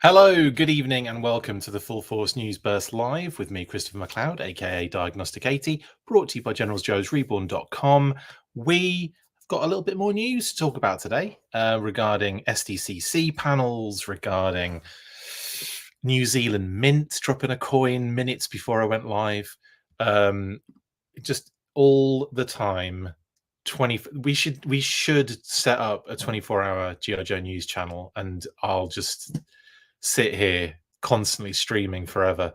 Hello, good evening, and welcome to the Full Force News Burst Live with me, Christopher McLeod AKA Diagnostic 80, brought to you by GeneralsJoe'sReborn.com. We've got a little bit more news to talk about today regarding SDCC panels, regarding New Zealand Mint dropping a coin minutes before I went live. Just all the time. We should set up a 24-hour G.I. Joe news channel, and I'll just sit here constantly streaming forever,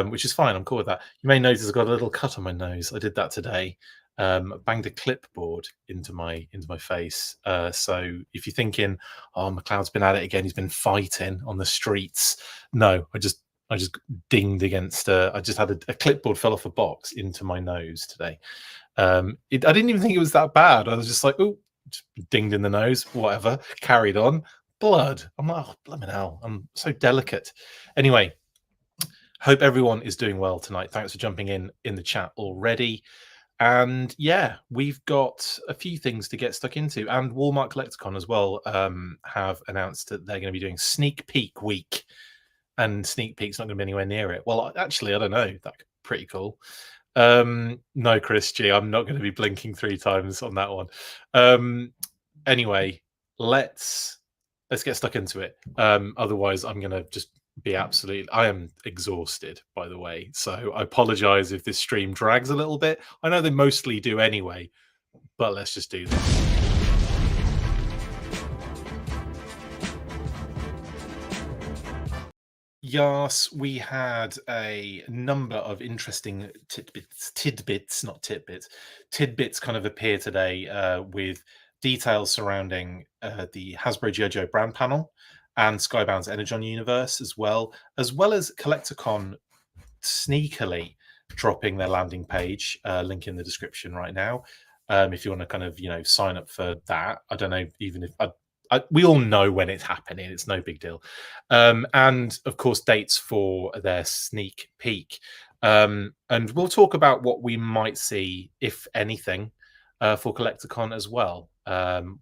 which is fine. I'm cool with that. You may notice I've got a little cut on my nose. I did that today. Banged a clipboard into my face. So if you're thinking, "Oh, McLeod's been at it again. He's been fighting on the streets," no, I just dinged against. I just had a clipboard fell off a box into my nose today. I didn't even think it was that bad. I was just like, "Oh, just dinged in the nose." Whatever. Carried on. Blood. I'm like, oh, blimmin' hell. I'm so delicate. Anyway, hope everyone is doing well tonight. Thanks for jumping in the chat already. And yeah, we've got a few things to get stuck into. And Walmart CollectorCon as well have announced that they're going to be doing Sneak Peek Week. And Sneak Peek's not going to be anywhere near it. Well, actually, I don't know. That's pretty cool. No, Chris G, I'm not going to be blinking 3 times on that one. Anyway, let's get stuck into it. Otherwise, I'm going to just be I am exhausted, by the way. So I apologize if this stream drags a little bit. I know they mostly do anyway, but let's just do this. Yes, we had a number of interesting tidbits kind of appear today with details surrounding the Hasbro G.I. Joe brand panel and Skybound's Energon universe, as well as CollectorCon sneakily dropping their landing page, link in the description right now. If you want to kind of, sign up for that. I don't know, even if we all know when it's happening. It's no big deal. And of course, dates for their sneak peek. And we'll talk about what we might see, if anything, for CollectorCon as well,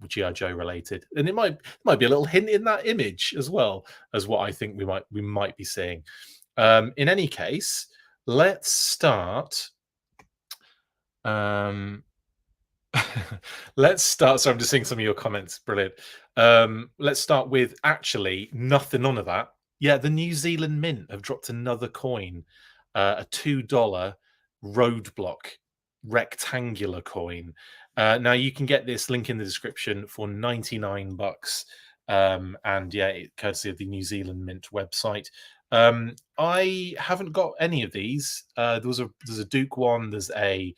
G.I. Joe related. And it might be a little hint in that image as well as what I think we might be seeing. In any case, let's start. Let's start. So I'm just seeing some of your comments. Brilliant. Let's start with actually none of that. Yeah, the New Zealand Mint have dropped another coin, a $2 Roadblock rectangular coin. Now you can get this link in the description for $99. And yeah, courtesy of the New Zealand Mint website. I haven't got any of these. There's a Duke one. There's a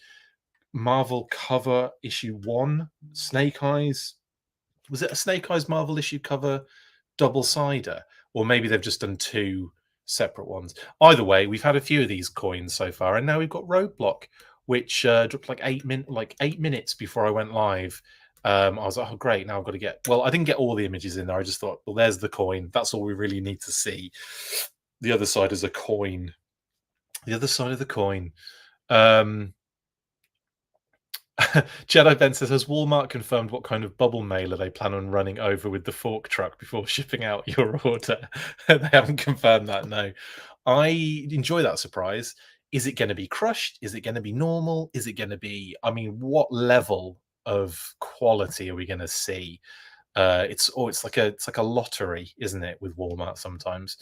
Marvel cover issue 1 Snake Eyes. Was it a Snake Eyes Marvel issue cover double-sider, or maybe they've just done 2 separate ones? Either way, we've had a few of these coins so far, and now we've got Roadblock, which dropped like 8 minutes before I went live. I was like, oh great, now I've got to get, well, I didn't get all the images in there. I just thought, well, there's the coin, that's all we really need to see. The other side is a coin. The other side of the coin. Jedi Ben says, has Walmart confirmed what kind of bubble mailer they plan on running over with the fork truck before shipping out your order? They haven't confirmed that, no. I enjoy that surprise. Is it going to be crushed? Is it going to be normal? Is it going to be, I mean, what level of quality are we going to see? It's like a lottery, isn't it, with Walmart sometimes?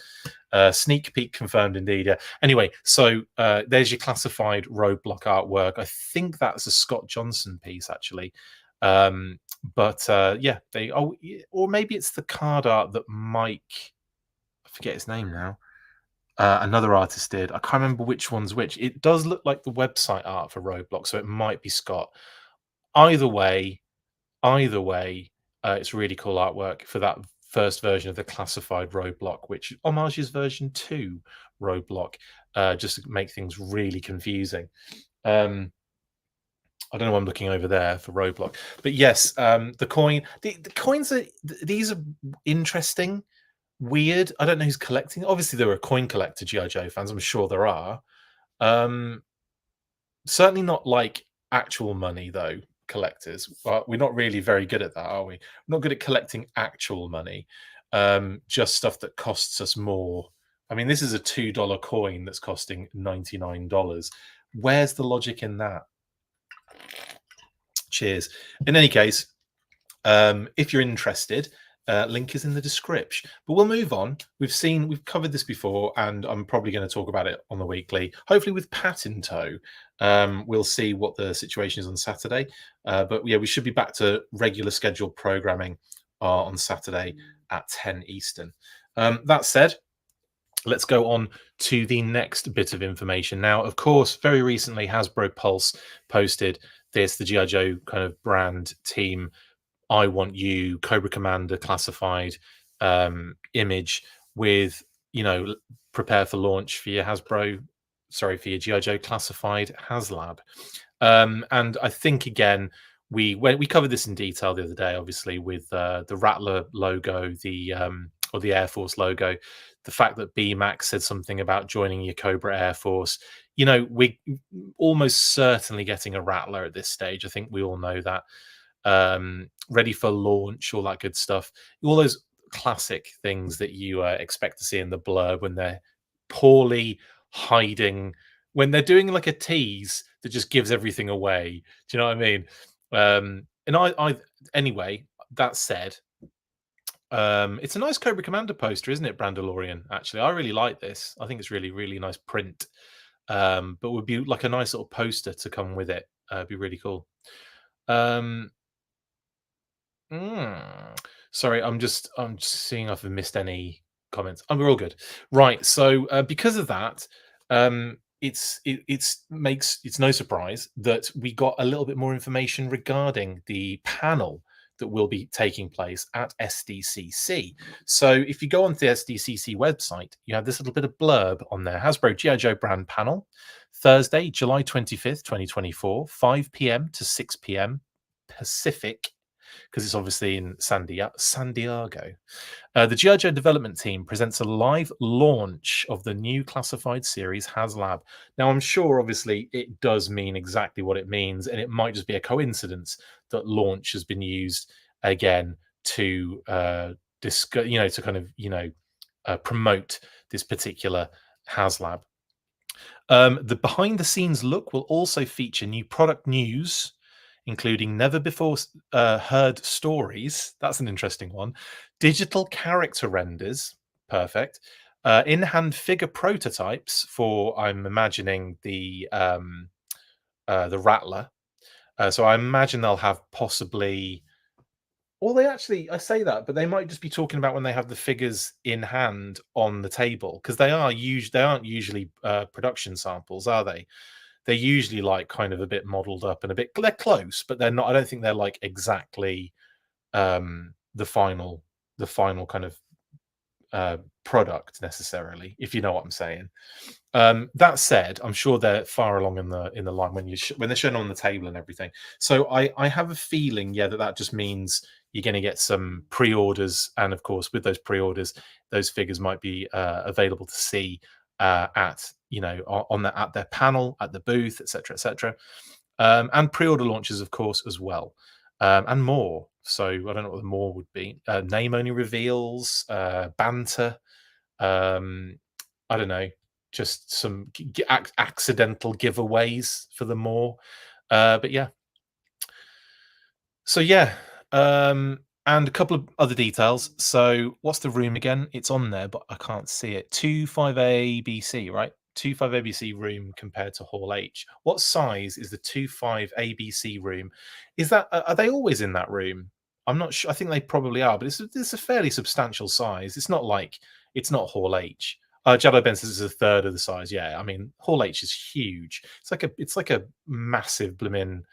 Sneak peek confirmed indeed. Yeah. Anyway, so there's your classified Roadblock artwork. I think that's a Scott Johnson piece actually. But yeah, or maybe it's the card art that Mike, I forget his name now. Another artist did. I can't remember which one's which. It does look like the website art for Roadblock, so it might be Scott. Either way, it's really cool artwork for that first version of the classified Roadblock, which homages version 2 Roadblock, just to make things really confusing. I don't know what I'm looking over there for Roadblock, but yes, the coin, the coins these are interesting, weird. I don't know who's collecting. Obviously, there are coin collector G.I. Joe fans. I'm sure there are. Certainly not like actual money though. Collectors, but we're not really very good at that, are we? We're not good at collecting actual money. just stuff that costs us more. I mean, this is a $2 coin that's costing $99. Where's the logic in that? Cheers. In any case, if you're interested, link is in the description. But we'll move on. We've covered this before, and I'm probably going to talk about it on the weekly, hopefully with Pat in tow. We'll see what the situation is on Saturday. But yeah, we should be back to regular scheduled programming on Saturday at 10 Eastern. That said, let's go on to the next bit of information. Now, of course, very recently, Hasbro Pulse posted this, the G.I. Joe kind of brand team I Want You Cobra Commander classified image with, prepare for launch for your for your G.I. Joe classified Haslab. And I think, again, we covered this in detail the other day, obviously, with the Rattler logo, or the Air Force logo, the fact that BMAX said something about joining your Cobra Air Force. We're almost certainly getting a Rattler at this stage. I think we all know that. Ready for launch, all that good stuff. All those classic things that you expect to see in the blurb when they're poorly hiding, when they're doing like a tease that just gives everything away. Do you know what I mean? And I anyway, that said, it's a nice Cobra Commander poster, isn't it, Brandalorian? Actually, I really like this. I think it's really, really nice print. But would be like a nice little poster to come with it. It'd be really cool. Sorry, I'm just seeing if I've missed any comments. We're all good, right? So because of that, it's no surprise that we got a little bit more information regarding the panel that will be taking place at SDCC. So if you go onto the SDCC website, you have this little bit of blurb on there. Hasbro G.I. Joe brand panel, Thursday, July 25th, 2024, 5 p.m. to 6 p.m. Pacific, because it's obviously in San Diego. The G.I. Joe development team presents a live launch of the new classified series Haslab. Now, I'm sure, obviously, it does mean exactly what it means, and it might just be a coincidence that launch has been used again to discuss, to kind of, promote this particular Haslab. The behind-the-scenes look will also feature new product news, including never before heard stories. That's an interesting one. Digital character renders, perfect. In-hand figure prototypes for, I'm imagining, the Rattler. So I imagine they'll have possibly, or I say that, but they might just be talking about when they have the figures in hand on the table, because they aren't usually production samples, are they? They're usually like kind of a bit modeled up and they're close, but they're not. I don't think they're like exactly the final kind of product necessarily, if you know what I'm saying. That said, I'm sure they're far along in the line when they're shown on the table and everything. So I have a feeling, that just means you're going to get some pre-orders, and of course, with those pre-orders, those figures might be available to see at at their panel, at the booth, etc., and pre-order launches, of course, as well, and more. So I don't know what the more would be. Name only reveals, banter. I don't know, just some accidental giveaways for the more. But yeah. So yeah, and a couple of other details. So what's the room again? It's on there, but I can't see it. 25ABC, right? 25ABC room compared to Hall H. What size is the 25ABC room? Is that are they always in that room? I'm not sure. I think they probably are, but it's a fairly substantial size. It's not Hall H. Jado Ben says it's a third of the size. Yeah, I mean Hall H is huge. It's like a massive blimmin',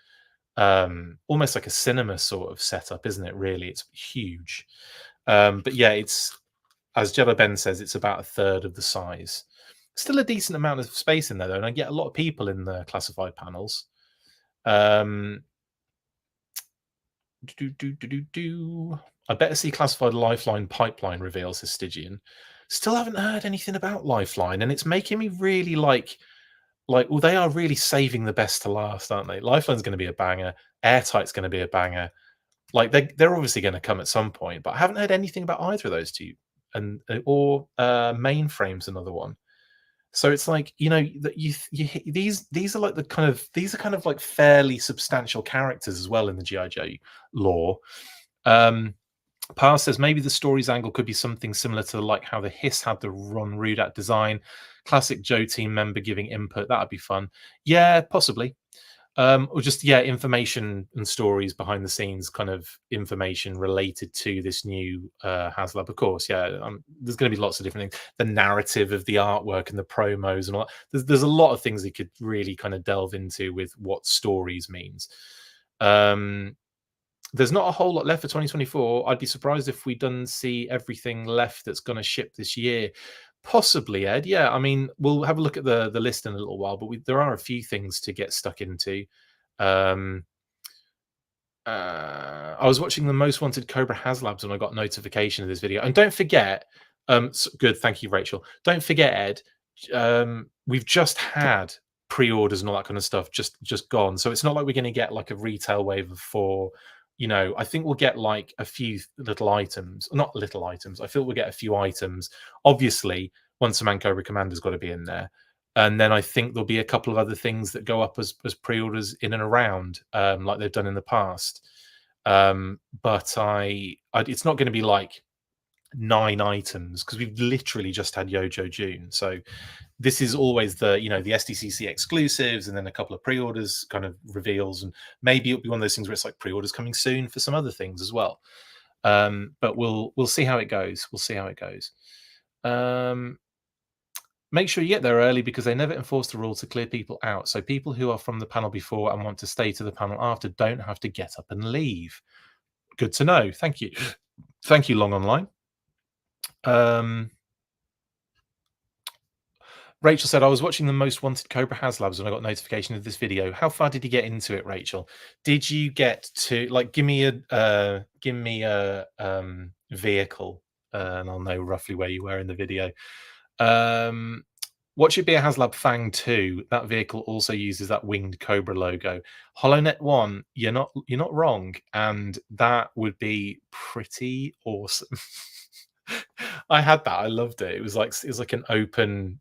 almost like a cinema sort of setup, isn't it? Really, it's huge. But yeah, it's, as Jado Ben says, it's about a third of the size. Still a decent amount of space in there, though, and I get a lot of people in the classified panels. I better see classified Lifeline pipeline reveals, says Stygian. Still haven't heard anything about Lifeline, and it's making me really like, well, they are really saving the best to last, aren't they? Lifeline's going to be a banger. Airtight's going to be a banger. Like they're obviously going to come at some point, but I haven't heard anything about either of those two. And or Mainframe's another one. So it's like, you know, that these are like these are kind of like fairly substantial characters as well in the G.I. Joe lore. Par says maybe the story's angle could be something similar to like how the Hiss had the Ron Rudat design, classic Joe team member giving input. That'd be fun. Yeah, possibly. Or just information and stories behind the scenes, kind of information related to this new Haslab. Of course, yeah. There's going to be lots of different things. The narrative of the artwork and the promos and all that. There's a lot of things you could really kind of delve into with what stories means. There's not a whole lot left for 2024. I'd be surprised if we don't see everything left that's going to ship this year. Possibly, Ed. Yeah, I mean, we'll have a look at the list in a little while, but there are a few things to get stuck into. I was watching the Most Wanted Cobra Haslabs when I got notification of this video. And don't forget, good, thank you, Rachel. Don't forget, Ed, we've just had pre-orders and all that kind of stuff just gone. So it's not like we're going to get like a retail wave of 4. You know, I think we'll get like a few little items, not little items. I feel we'll get a few items. Obviously, Once a Man Cobra Commander's got to be in there. And then I think there'll be a couple of other things that go up as pre-orders in and around, like they've done in the past. But it's not going to be like 9 items because we've literally just had Yojo June. So this is always the the SDCC exclusives and then a couple of pre-orders kind of reveals, and maybe it'll be one of those things where it's like pre-orders coming soon for some other things as well. But we'll see how it goes. We'll see how it goes. Make sure you get there early because they never enforce the rule to clear people out. So people who are from the panel before and want to stay to the panel after don't have to get up and leave. Good to know. Thank you. Thank you, Long Online. Rachel said, I was watching the Most Wanted Cobra Haslabs when I got notification of this video. How far did you get into it, Rachel? Did you get to like give me a vehicle and I'll know roughly where you were in the video. What should be a Haslab Fang 2? That vehicle also uses that winged Cobra logo. HoloNet 1, you're not wrong, and that would be pretty awesome. I had that. I loved it. It was like an open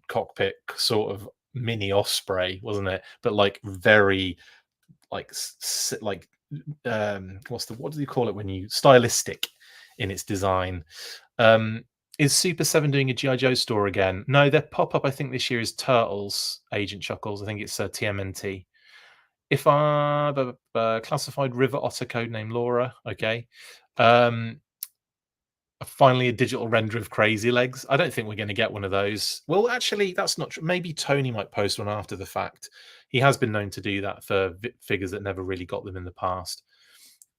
cockpit sort of mini Osprey, wasn't it? But like very what do you call it when you stylistic in its design. Is Super 7 doing a G.I. Joe store again? No, their pop-up I think this year is Turtles, Agent Chuckles. I think it's TMNT. If I classified River Otter codename Laura, okay. Finally a digital render of Crazy Legs. I don't think we're going to get one of those. Well, actually, that's not true. Maybe Tony might post one after the fact. He has been known to do that for figures that never really got them in the past.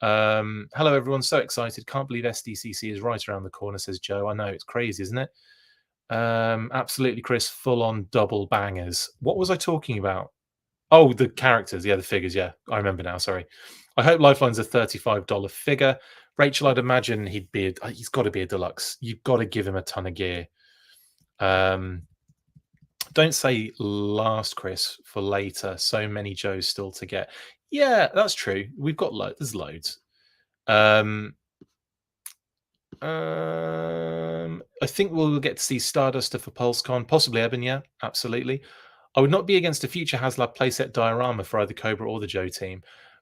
Hello, everyone. So excited. Can't believe SDCC is right around the corner, says Joe. I know, it's crazy, isn't it? Absolutely, Chris. Full-on double bangers. What was I talking about? Oh, the characters. Yeah, the figures. Yeah, I remember now. Sorry. I hope Lifeline's a $35 figure. Rachel, I'd imagine he's got to be a deluxe. You've got to give him a ton of gear. Don't say last, Chris, for later. So many Joes still to get. Yeah, that's true. We've got there's loads. I think we'll get to see Starduster for PulseCon, possibly Eben. Yeah, absolutely. I would not be against a future Haslab playset diorama for either Cobra or the Joe team.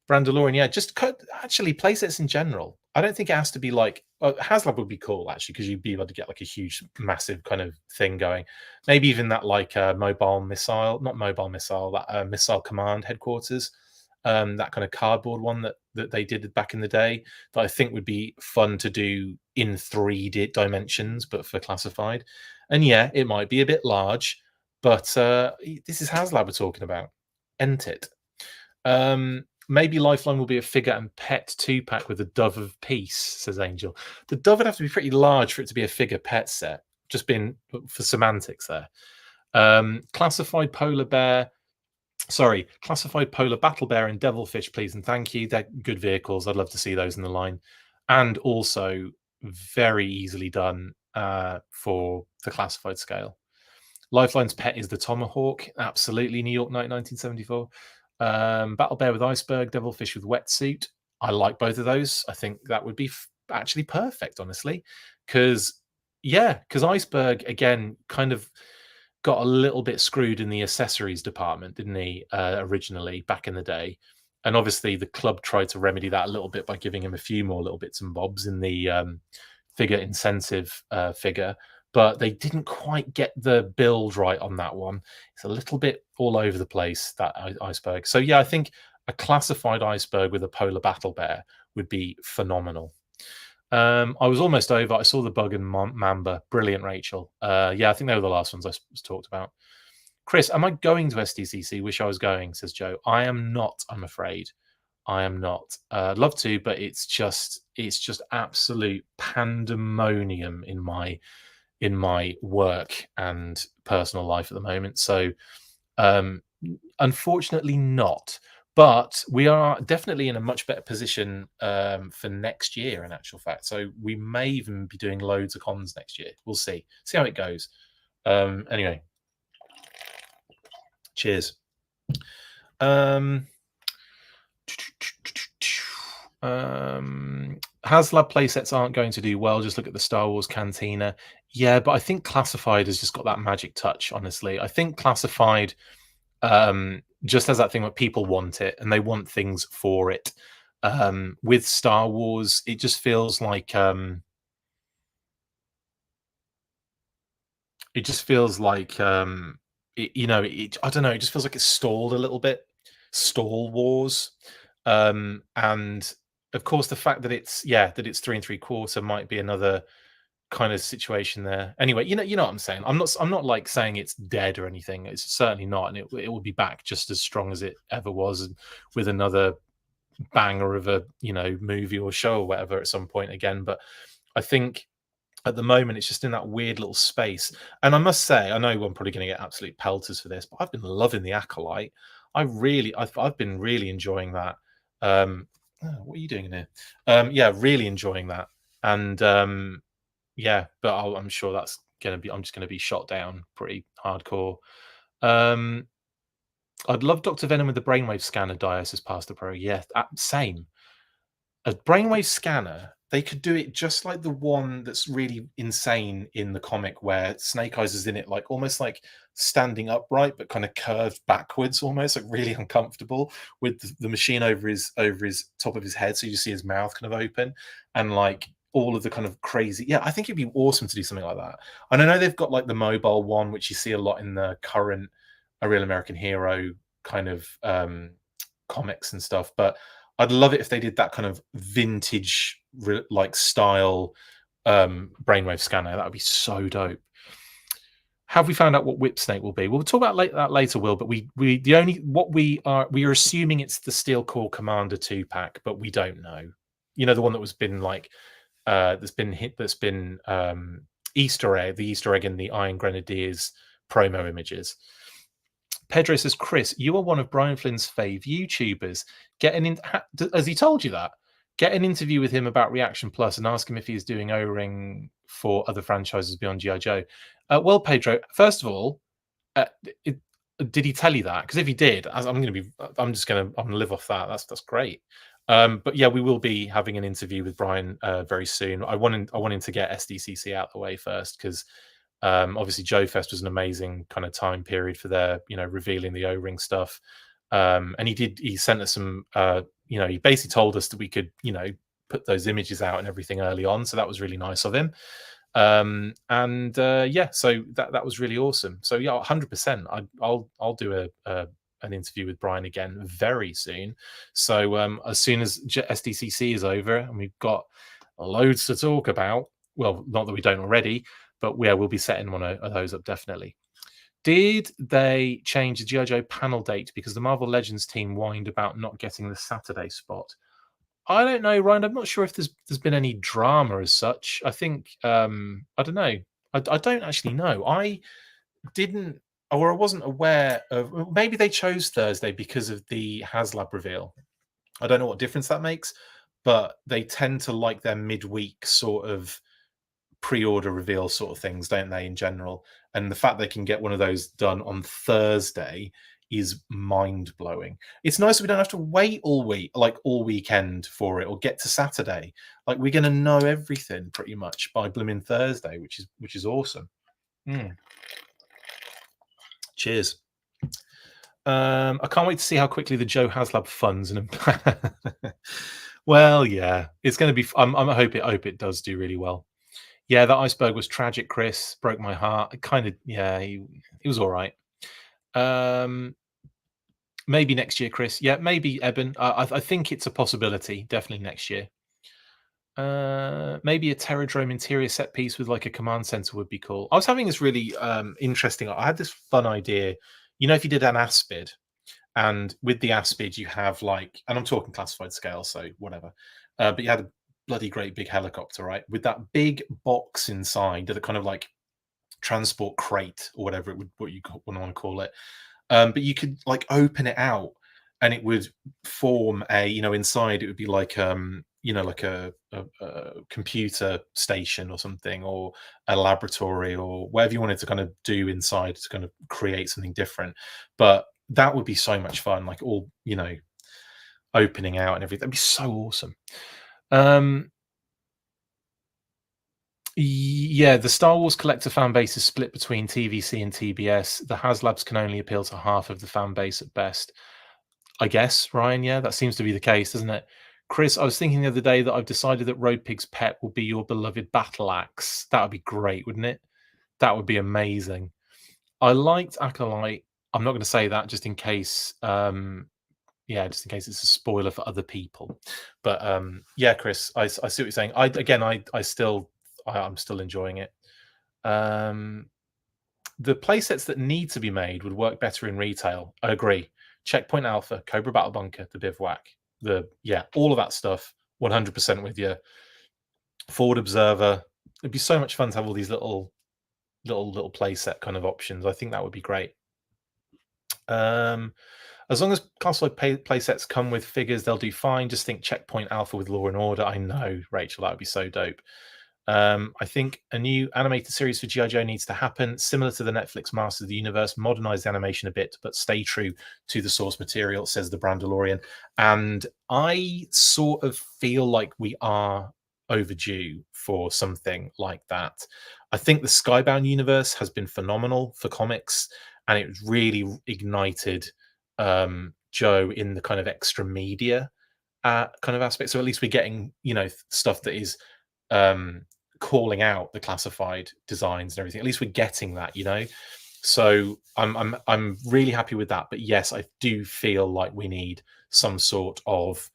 Brandalorian, yeah, just actually playsets in general. I don't think it has to be like Haslab would be cool actually because you'd be able to get like a huge, massive kind of thing going. Maybe even that like mobile missile, not mobile missile, that missile command headquarters, that kind of cardboard one that they did back in the day. That I think would be fun to do in 3D dimensions, but for classified. And yeah, it might be a bit large, but this is Haslab we're talking about. Ent it. Maybe Lifeline will be a figure and pet 2-pack with a Dove of Peace, says Angel. The Dove would have to be pretty large for it to be a figure pet set, just being for semantics there. Classified Polar Battle Bear and Devilfish, please and thank you. They're good vehicles. I'd love to see those in the line. And also very easily done for the classified scale. Lifeline's pet is the Tomahawk. Absolutely. New York Night 1974. Battle Bear with Iceberg, Devilfish with Wetsuit. I like both of those. I think that would be actually perfect, honestly, because Iceberg again kind of got a little bit screwed in the accessories department, didn't he? Originally, back in the day, and obviously the club tried to remedy that a little bit by giving him a few more little bits and bobs in the figure incentive figure, but they didn't quite get the build right on that one. It's a little bit all over the place, that Iceberg. So yeah, I think a classified Iceberg with a polar battle bear would be phenomenal. I was almost over. I saw the bug and Mamba. Brilliant, Rachel. Yeah, I think they were the last ones I talked about. Chris, am I going to SDCC? Wish I was going, says Joe. I am not, I'm afraid. I am not. I'd love to, but it's just absolute pandemonium in my work and personal life at the moment. So unfortunately not. But we are definitely in a much better position for next year, in actual fact. So we may even be doing loads of cons next year. We'll see how it goes. Anyway, cheers. Haslab playsets aren't going to do well. Just look at the Star Wars Cantina. Yeah, but I think Classified has just got that magic touch, honestly. I think Classified just has that thing where people want it and they want things for it. With Star Wars, it just feels like I don't know, it just feels like it's stalled a little bit. Stall Wars. And of course the fact that it's 3 3/4 might be another kind of situation there. Anyway, you know what I'm saying. I'm not like saying it's dead or anything. It's certainly not, and it will be back just as strong as it ever was, and with another banger of a movie or show or whatever at some point again. But I think at the moment it's just in that weird little space. And I must say, I know I'm probably going to get absolute pelters for this, but I've been loving the Acolyte. I've been really enjoying that. What are you doing in here? Really enjoying that. And yeah, but I'm sure that's I'm just gonna be shot down pretty hardcore. I'd love Dr. Venom with the brainwave scanner. Dias as Pastor Pro. Yeah, same. A brainwave scanner, they could do it just like the one that's really insane in the comic, where Snake Eyes is in it, like almost like standing upright, but kind of curved backwards, almost like really uncomfortable, with the machine over his top of his head, so you just see his mouth kind of open, and like all of the kind of crazy. Yeah, I think it'd be awesome to do something like that. And I know they've got like the mobile one, which you see a lot in the current A Real American Hero kind of comics and stuff, but I'd love it if they did that kind of vintage like style brainwave scanner. That would be so dope. Have we found out what Whip Snake will be? We'll talk about that later, Will. But we are assuming it's the Steel Core Commander 2-pack, but we don't know. You know, the one that was been like that's been Easter egg, the Easter egg in the Iron Grenadiers promo images. Pedro says, Chris, you are one of Brian Flynn's fave YouTubers. Has he told you that? Get an interview with him about Reaction Plus and ask him if he's doing O-Ring for other franchises beyond G.I. Joe. Well, Pedro, first of all, did he tell you that? Because if he did, I'm gonna live off that. That's great. But yeah, we will be having an interview with Brian very soon. I want him to get SDCC out the way first, because obviously Joe Fest was an amazing kind of time period for their revealing the O-Ring stuff. And he sent us some he basically told us that we could put those images out and everything early on, so that was really nice of him. So that was really awesome. So yeah, 100%. I'll do an interview with Brian again very soon. So as soon as SDCC is over and we've got loads to talk about, well, not that we don't already, but yeah, we'll be setting one of those up definitely. Did they change the G.I. Joe panel date because the Marvel Legends team whined about not getting the Saturday spot? I don't know, Ryan. I'm not sure if there's been any drama as such. I think I don't know. I don't actually know. I wasn't aware of. Maybe they chose Thursday because of the Haslab reveal. I don't know what difference that makes, but they tend to like their midweek sort of pre-order reveal sort of things, don't they, in general? And the fact they can get one of those done on Thursday is mind blowing. It's nice that we don't have to wait all week, like all weekend for it, or get to Saturday. Like we're going to know everything pretty much by blooming Thursday, which is awesome. Cheers. I can't wait to see how quickly the Joe Haslab funds and well, yeah, it's going to be. I hope it does do really well. Yeah, that iceberg was tragic, Chris. Broke my heart. It kind of, yeah, he was all right. Maybe next year, Chris. Yeah, maybe Eben. I think it's a possibility. Definitely next year. Maybe a Terradrome interior set piece with like a command center would be cool. I was having this really interesting. I had this fun idea. You know, if you did an aspid, and with the aspid you have like, and I'm talking classified scale, so whatever. But you had a bloody great big helicopter, right? With that big box inside, that kind of like transport crate or whatever what you want to call it. But you could like open it out, and it would form a, inside it would be like like a computer station or something, or a laboratory, or whatever you wanted to kind of do inside to kind of create something different. But that would be so much fun, like all opening out and everything. That'd be so awesome. Yeah, the Star Wars collector fan base is split between TVC and TBS. The Haslabs can only appeal to half of the fan base at best. I guess, Ryan, yeah, that seems to be the case, doesn't it? Chris, I was thinking the other day that I've decided that Road Pig's pet will be your beloved battle axe. That would be great, wouldn't it? That would be amazing. I liked Acolyte. I'm not going to say that just in case, just in case it's a spoiler for other people. But yeah, Chris, I see what you're saying. I'm still enjoying it. The playsets that need to be made would work better in retail. I agree. Checkpoint Alpha, Cobra Battle Bunker, the Bivouac, all of that stuff. 100% with you. Forward Observer. It'd be so much fun to have all these little playset kind of options. I think that would be great. As long as classified playsets come with figures, they'll do fine. Just think Checkpoint Alpha with Law and Order. I know, Rachel, that would be so dope. I think a new animated series for G.I. Joe needs to happen, similar to the Netflix Masters of the Universe. Modernize the animation a bit, but stay true to the source material, says the Brandalorian. And I sort of feel like we are overdue for something like that. I think the Skybound universe has been phenomenal for comics, and it really ignited Joe in the kind of extra media kind of aspect. So at least we're getting, stuff that is calling out the classified designs and everything. At least we're getting that, So I'm really happy with that. But yes, I do feel like we need some sort of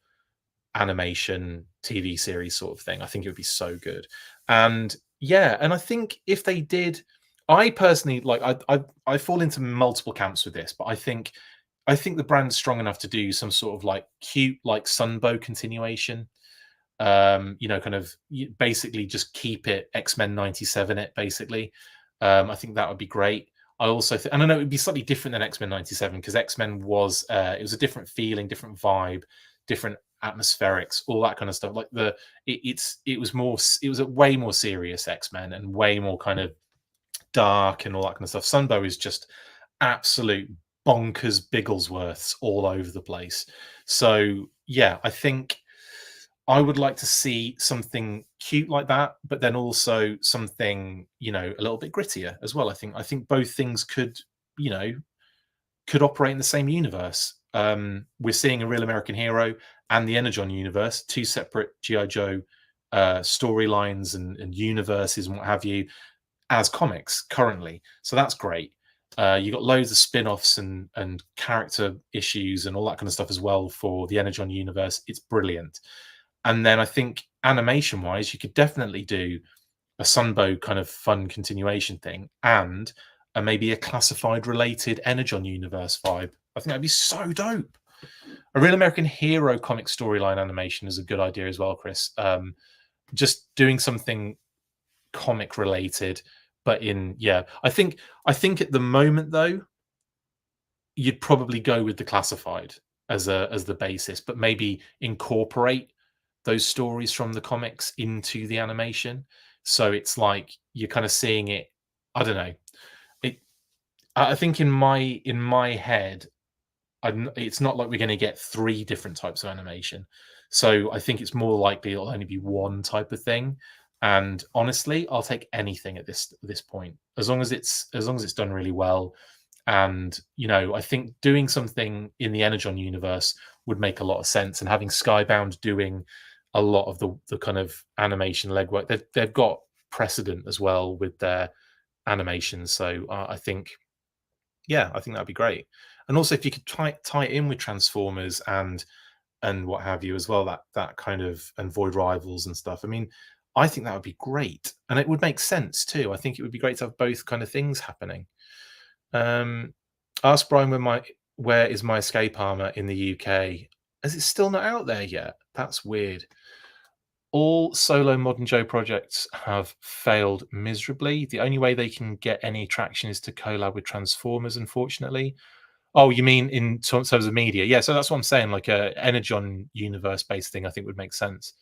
animation TV series sort of thing. I think it would be so good. And yeah, and I think if they did, I personally like I fall into multiple camps with this, but I think the brand's strong enough to do some sort of like cute like Sunbow continuation. Kind of basically just keep it X-Men 97 it basically. I think that would be great. I also and I know it would be slightly different than X-Men 97 because X-Men was it was a different feeling, different vibe, different atmospherics, all that kind of stuff. Like it was a way more serious X-Men and way more kind of dark and all that kind of stuff. Sunbow is just absolute bonkers Bigglesworths all over the place. So yeah, I think I would like to see something cute like that, but then also something, a little bit grittier as well. I think both things could operate in the same universe. We're seeing a Real American Hero and the Energon universe, two separate G.I. Joe storylines and universes and what have you as comics currently. So that's great. You got loads of spin-offs and character issues and all that kind of stuff as well for the Energon universe. It's brilliant. And then I think animation-wise, you could definitely do a Sunbow kind of fun continuation thing and maybe a classified related Energon universe vibe. I think that'd be so dope. A Real American Hero comic storyline animation is a good idea as well, Chris. Just doing something comic related, but I think at the moment though, you'd probably go with the classified as the basis, but maybe incorporate those stories from the comics into the animation. So it's like you're kind of seeing it. I don't know. I think in my head, it's not like we're going to get 3 different types of animation. So I think it's more likely it'll only be one type of thing. And honestly, I'll take anything at this point, as long as it's done really well. And I think doing something in the Energon universe would make a lot of sense. And having Skybound doing a lot of the kind of animation legwork, they've got precedent as well with their animations. So I think that'd be great. And also, if you could tie it in with Transformers and what have you as well, that kind of, and Void Rivals and stuff. I mean, I think that would be great, and it would make sense too. I think it would be great to have both kind of things happening. Ask Brian where is my escape armor in the UK? Is it still not out there yet? That's weird. All solo Modern Joe projects have failed miserably. The only way they can get any traction is to collab with Transformers, unfortunately. Oh, you mean in terms of media? Yeah, so that's what I'm saying. Like a Energon universe-based thing, I think would make sense.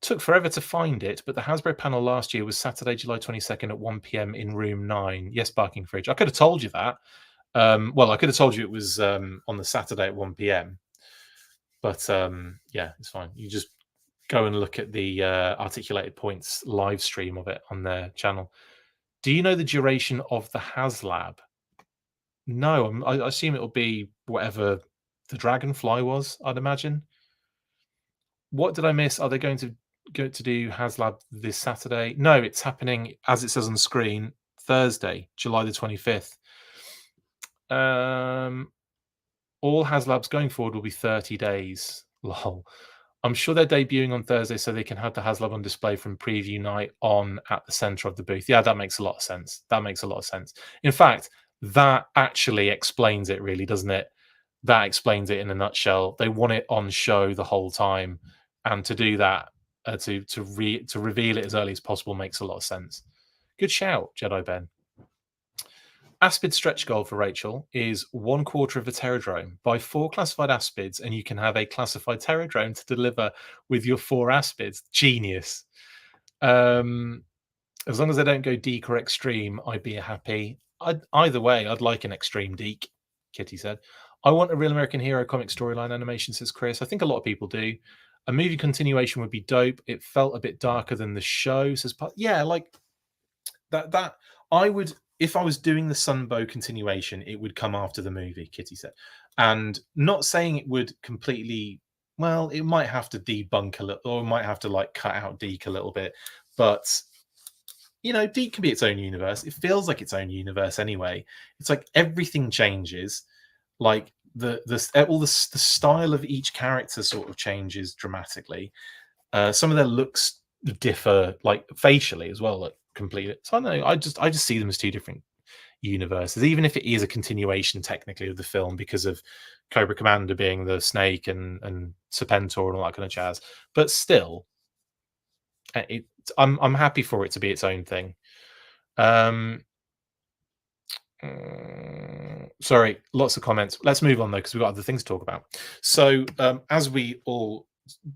Took forever to find it, but the Hasbro panel last year was Saturday, July 22nd at 1 p.m. in room 9. Yes, Barking Fridge. I could have told you that. Well, I could have told you it was on the Saturday at 1 p.m. But yeah, it's fine. You just go and look at the Articulated Points live stream of it on their channel. Do you know the duration of the Haslab? No, I assume it'll be whatever the Dragonfly was, I'd imagine. What did I miss? Are they going to go to do Haslab this Saturday? No, it's happening, as it says on the screen, Thursday, July the 25th. All Haslabs going forward will be 30 days. Lol. I'm sure they're debuting on Thursday so they can have the Haslab on display from preview night on at the center of the booth. Yeah, that makes a lot of sense. That makes a lot of sense. In fact, that actually explains it, really, doesn't it? That explains it in a nutshell. They want it on show the whole time, and to do that, to reveal it as early as possible makes a lot of sense. Good shout, Jedi Ben. Aspid stretch goal for Rachel is 1/4 of a Terradrome. Buy 4 classified Aspids and you can have a classified Terradrome to deliver with your 4 Aspids. Genius. As long as they don't go Deke or Extreme, I'd be happy. Either way, I'd like an Extreme Deke, Kitty said. I want a Real American Hero comic storyline animation, says Chris. I think a lot of people do. A movie continuation would be dope. It felt a bit darker than the show, says yeah, like that I would, if I was doing the Sunbow continuation, it would come after the movie, Kitty said. And not saying it would completely, well, it might have to debunk a little, or it might have to like cut out Deke a little bit. But Deke can be its own universe. It feels like its own universe anyway. It's like everything changes. Like the style of each character sort of changes dramatically. Some of their looks differ, like facially as well, like completely. So I don't know. I just see them as 2 different universes, even if it is a continuation technically of the film because of Cobra Commander being the snake and Serpentor and all that kind of jazz. But still, I'm happy for it to be its own thing. Sorry, lots of comments. Let's move on though, because we've got other things to talk about. So as we all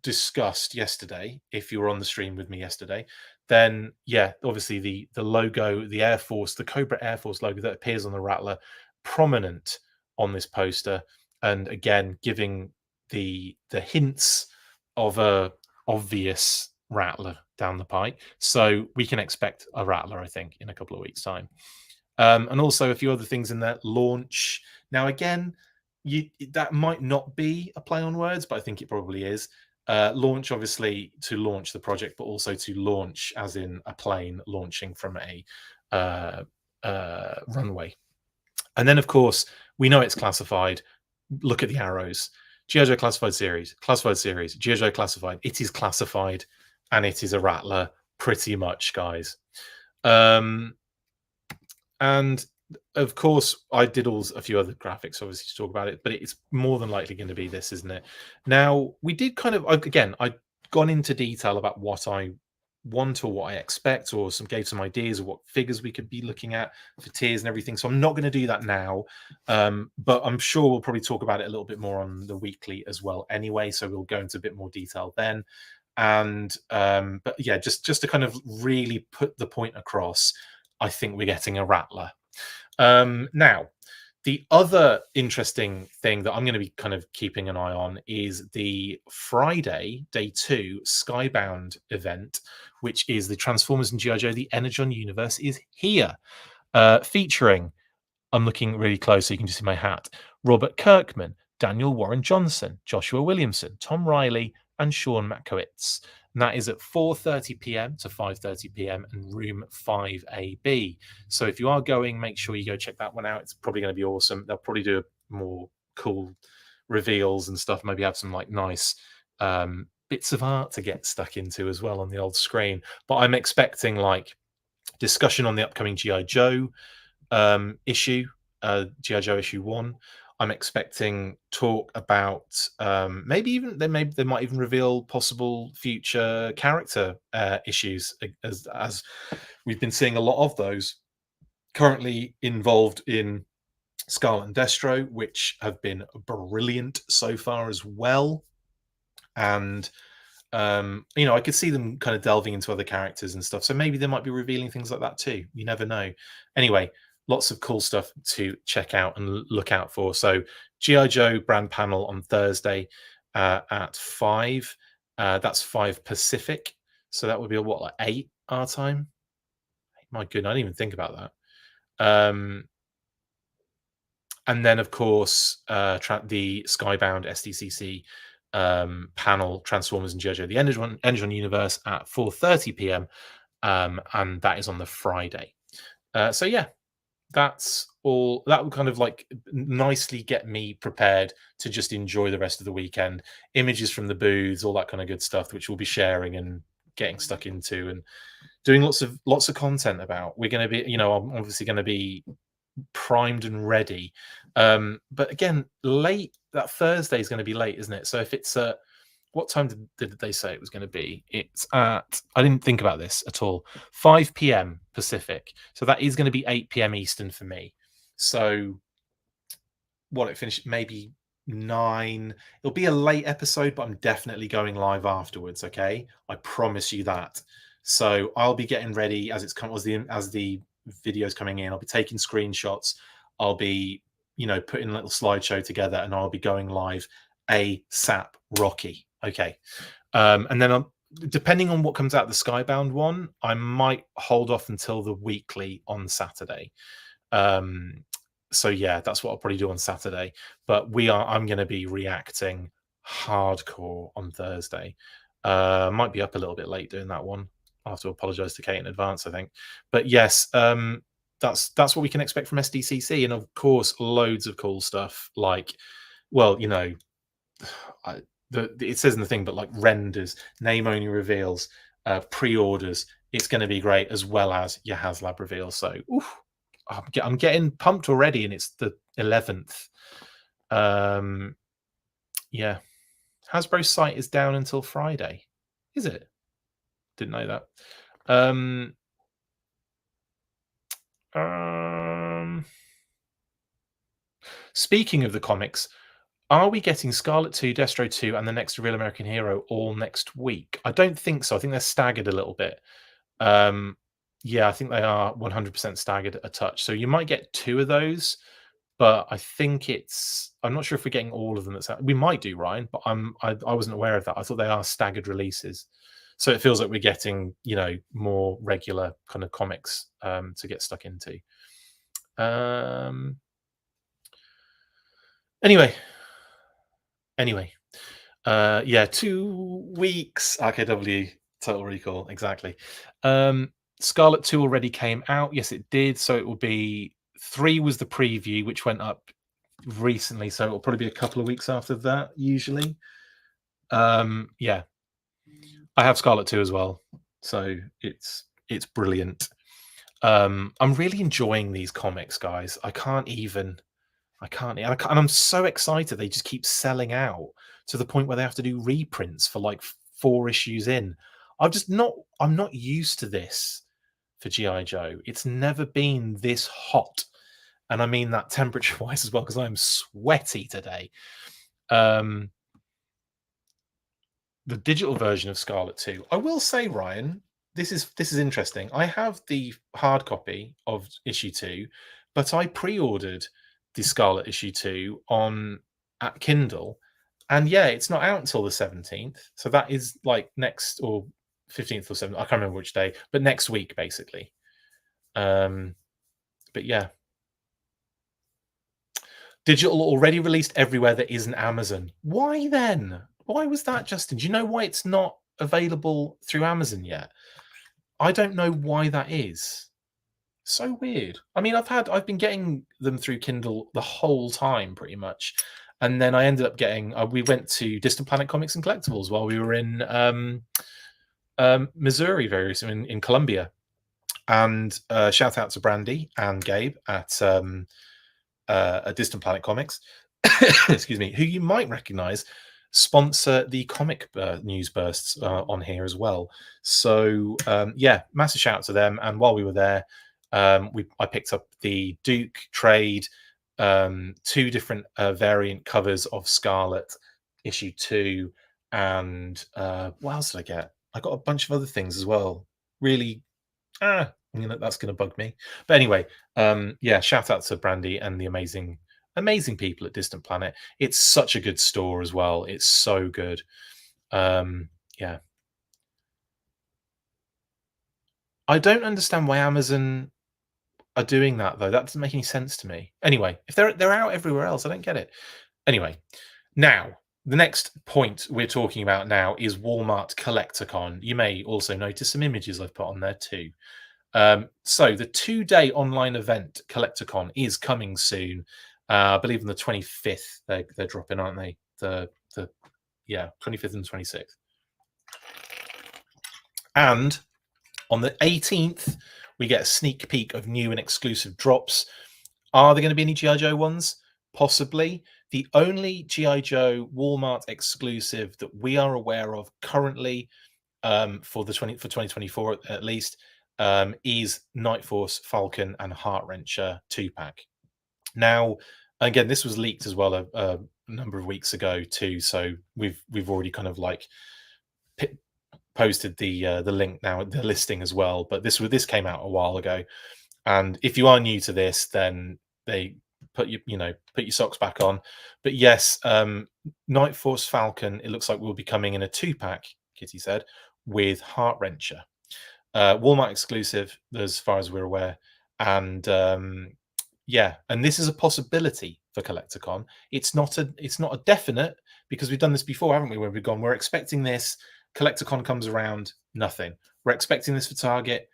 discussed yesterday, if you were on the stream with me yesterday, then yeah, obviously the logo, the Air Force, the Cobra Air Force logo that appears on the Rattler, prominent on this poster, and again giving the hints of a obvious Rattler down the pike. So we can expect a Rattler, I think, in a couple of weeks' time. And also a few other things in there. Launch. Now, again, that might not be a play on words, but I think it probably is. Launch, obviously, to launch the project, but also to launch as in a plane launching from a runway. And then, of course, we know it's classified. Look at the arrows. G.I. Joe classified series, G.I. Joe classified. It is classified, and it is a Rattler, pretty much, guys. And of course, I did a few other graphics, obviously, to talk about it, but it's more than likely going to be this, isn't it? Now, we did kind of, again, I've gone into detail about what I want or what I expect, or gave some ideas of what figures we could be looking at for tiers and everything. So I'm not going to do that now, but I'm sure we'll probably talk about it a little bit more on the weekly as well anyway. So we'll go into a bit more detail then. And but yeah, just to kind of really put the point across, I think we're getting a Rattler. Now, The other interesting thing that I'm going to be kind of keeping an eye on is the Friday, day 2, Skybound event, which is the Transformers and G.I. Joe, the Energon universe is here, featuring, I'm looking really close so you can just see my hat, Robert Kirkman, Daniel Warren Johnson, Joshua Williamson, Tom Riley, and Sean Matkowitz. And that is at 4:30 p.m. to 5:30 p.m. and room 5AB. So if you are going, make sure you go check that one out. It's probably going to be awesome. They'll probably do more cool reveals and stuff. Maybe have some like nice bits of art to get stuck into as well on the old screen. But I'm expecting like discussion on the upcoming G.I. Joe issue, G.I. Joe issue 1. I'm expecting talk about maybe even they might even reveal possible future character issues, as we've been seeing a lot of those currently involved in Scarlet and Destro, which have been brilliant so far as well. And I could see them kind of delving into other characters and stuff. So maybe they might be revealing things like that too. You never know. Anyway, lots of cool stuff to check out and look out for. So G.I. Joe brand panel on Thursday at 5. That's 5 Pacific. So that would be like 8 our time. My goodness, I didn't even think about that. And then, of course, the Skybound SDCC panel, Transformers and G.I. Joe, the Energon universe at 4:30 p.m. And that is on the Friday. So yeah, that's all. That will kind of like nicely get me prepared to just enjoy the rest of the weekend. Images from the booths, all that kind of good stuff, which we'll be sharing and getting stuck into and doing lots of content about. We're going to be, I'm obviously going to be primed and ready. But again, late, that Thursday is going to be late, isn't it? So if it's what time did they say it was going to be? It's at, I didn't think about this at all, 5 p.m. Pacific. So that is going to be 8 p.m. Eastern for me. So what, it finished maybe 9. It'll be a late episode, but I'm definitely going live afterwards. Okay, I promise you that. So I'll be getting ready as the videos coming in. I'll be taking screenshots. I'll be putting a little slideshow together, and I'll be going live ASAP Rocky. Okay, and then depending on what comes out the Skybound one, I might hold off until the weekly on Saturday. So yeah, that's what I'll probably do on Saturday. But I'm going to be reacting hardcore on Thursday. Might be up a little bit late doing that one. I'll have to apologize to Kate in advance, I think. But yes, that's what we can expect from SDCC, and of course, loads of cool stuff. Like, well, it says in the thing, but like renders, name only reveals, pre-orders. It's going to be great, as well as your Haslab reveal. So, I'm getting pumped already, and it's the 11th. Yeah, Hasbro's site is down until Friday. Is it? Didn't know that. Speaking of the comics, are we getting Scarlet 2, Destro 2, and the next Real American Hero all next week? I don't think so. I think they're staggered a little bit. Yeah, I think they are 100% staggered a touch. So you might get 2 of those, but I think I'm not sure if we're getting all of them. We might do, Ryan, but I wasn't aware of that. I thought they are staggered releases. So it feels like we're getting, more regular kind of comics to get stuck into. Anyway, yeah, 2 weeks. RKW Total Recall, exactly. Scarlet 2 already came out. Yes, it did. So it will be 3 was the preview, which went up recently. So it'll probably be a couple of weeks after that, usually. Yeah, I have Scarlet 2 as well. So it's brilliant. I'm really enjoying these comics, guys. I can't, and I'm so excited. They just keep selling out to the point where they have to do reprints for like 4 issues in. I'm not used to this for G.I. Joe. It's never been this hot. And I mean that temperature wise as well, because I'm sweaty today. The digital version of Scarlet 2. I will say, Ryan, this is interesting. I have the hard copy of issue 2, but I pre-ordered the Scarlet issue 2 on at Kindle, and yeah, it's not out until the 17th. So that is like next, or 15th or 7th. I can't remember which day, but next week basically. But yeah, digital already released everywhere that isn't Amazon. Why then? Why was that, Justin? Do you know why it's not available through Amazon yet? I don't know why that is. So weird. I mean, I've been getting them through Kindle the whole time pretty much. And then I ended up getting we went to Distant Planet Comics and Collectibles while we were in Missouri, very recently, in Columbia. And shout out to Brandy and Gabe at Distant Planet Comics, excuse me, who you might recognize, sponsor the comic news bursts on here as well. So yeah, massive shout out to them. And while we were there, I picked up the Duke trade, 2 different variant covers of Scarlet issue 2, and what else did I get? I got a bunch of other things as well. Really, that's going to bug me. But anyway, yeah, shout out to Brandy and the amazing people at Distant Planet. It's such a good store as well. It's so good. Yeah. I don't understand why Amazon are doing that though. That doesn't make any sense to me. Anyway, if they're out everywhere else, I don't get it. Anyway, now the next point we're talking about now is Walmart CollectorCon. You may also notice some images I've put on there too. So the 2-day online event CollectorCon is coming soon. I believe on the 25th they're dropping, aren't they? The 25th and 26th. And on the 18th, we get a sneak peek of new and exclusive drops. Are there going to be any G.I. Joe ones? Possibly. The only G.I. Joe Walmart exclusive that we are aware of currently, for 2024 at least, is Night Force, Falcon, and Heart Wrencher 2-pack. Now, again, this was leaked as well a number of weeks ago too, so we've already kind of like posted the link now, the listing as well. But this came out a while ago, and if you are new to this, then they put your socks back on. But yes, Night Force Falcon, it looks like will be coming in a 2-pack, Kitty said, with Heart Wrencher. Walmart exclusive as far as we're aware, and yeah, and this is a possibility for CollectorCon. It's not a definite, because we've done this before, haven't we, where we've gone, we're expecting this, CollectorCon comes around, nothing. We're expecting this for Target,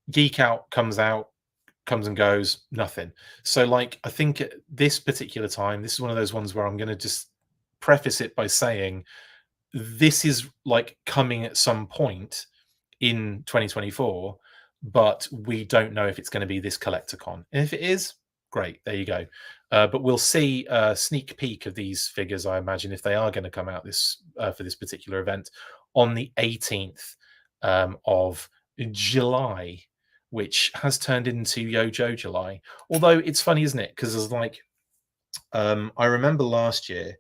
Geek Out comes and goes, nothing. So like, I think at this particular time, this is one of those ones where I'm going to just preface it by saying this is like coming at some point in 2024, but we don't know if it's going to be this CollectorCon. And if it is, great, there you go. But we'll see a sneak peek of these figures, I imagine, if they are going to come out this for this particular event on the 18th of July, which has turned into Yo-Jo July. Although it's funny, isn't it? Because there's like, I remember last year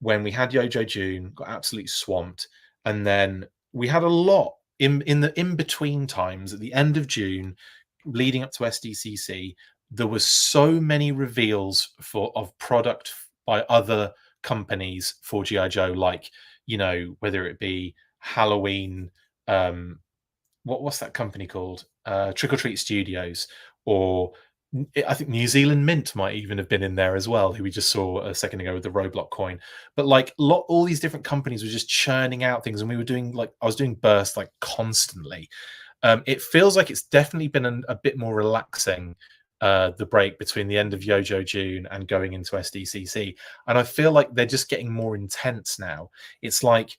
when we had Yo-Jo June, got absolutely swamped, and then we had a lot in the in-between times at the end of June, leading up to SDCC. There was so many reveals of product by other companies for G.I. Joe, like, whether it be Halloween, what's that company called? Trick or Treat Studios, or I think New Zealand Mint might even have been in there as well, who we just saw a second ago with the Roadblock Coin. But like all these different companies were just churning out things, and we were doing I was doing bursts like constantly. It feels like it's definitely been a bit more relaxing, the break between the end of Yo-Jo June and going into SDCC, and I feel like they're just getting more intense now. It's like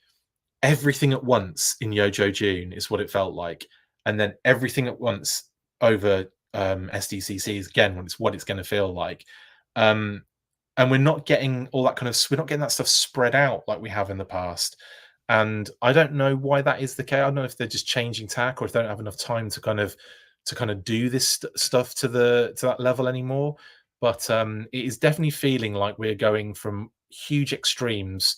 everything at once in Yo-Jo June is what it felt like, and then everything at once over SDCC is again what it's going to feel like. And we're not getting all that we're not getting that stuff spread out like we have in the past. And I don't know why that is the case. I don't know if they're just changing tack, or if they don't have enough time to kind of do this stuff to that level anymore. But it is definitely feeling like we're going from huge extremes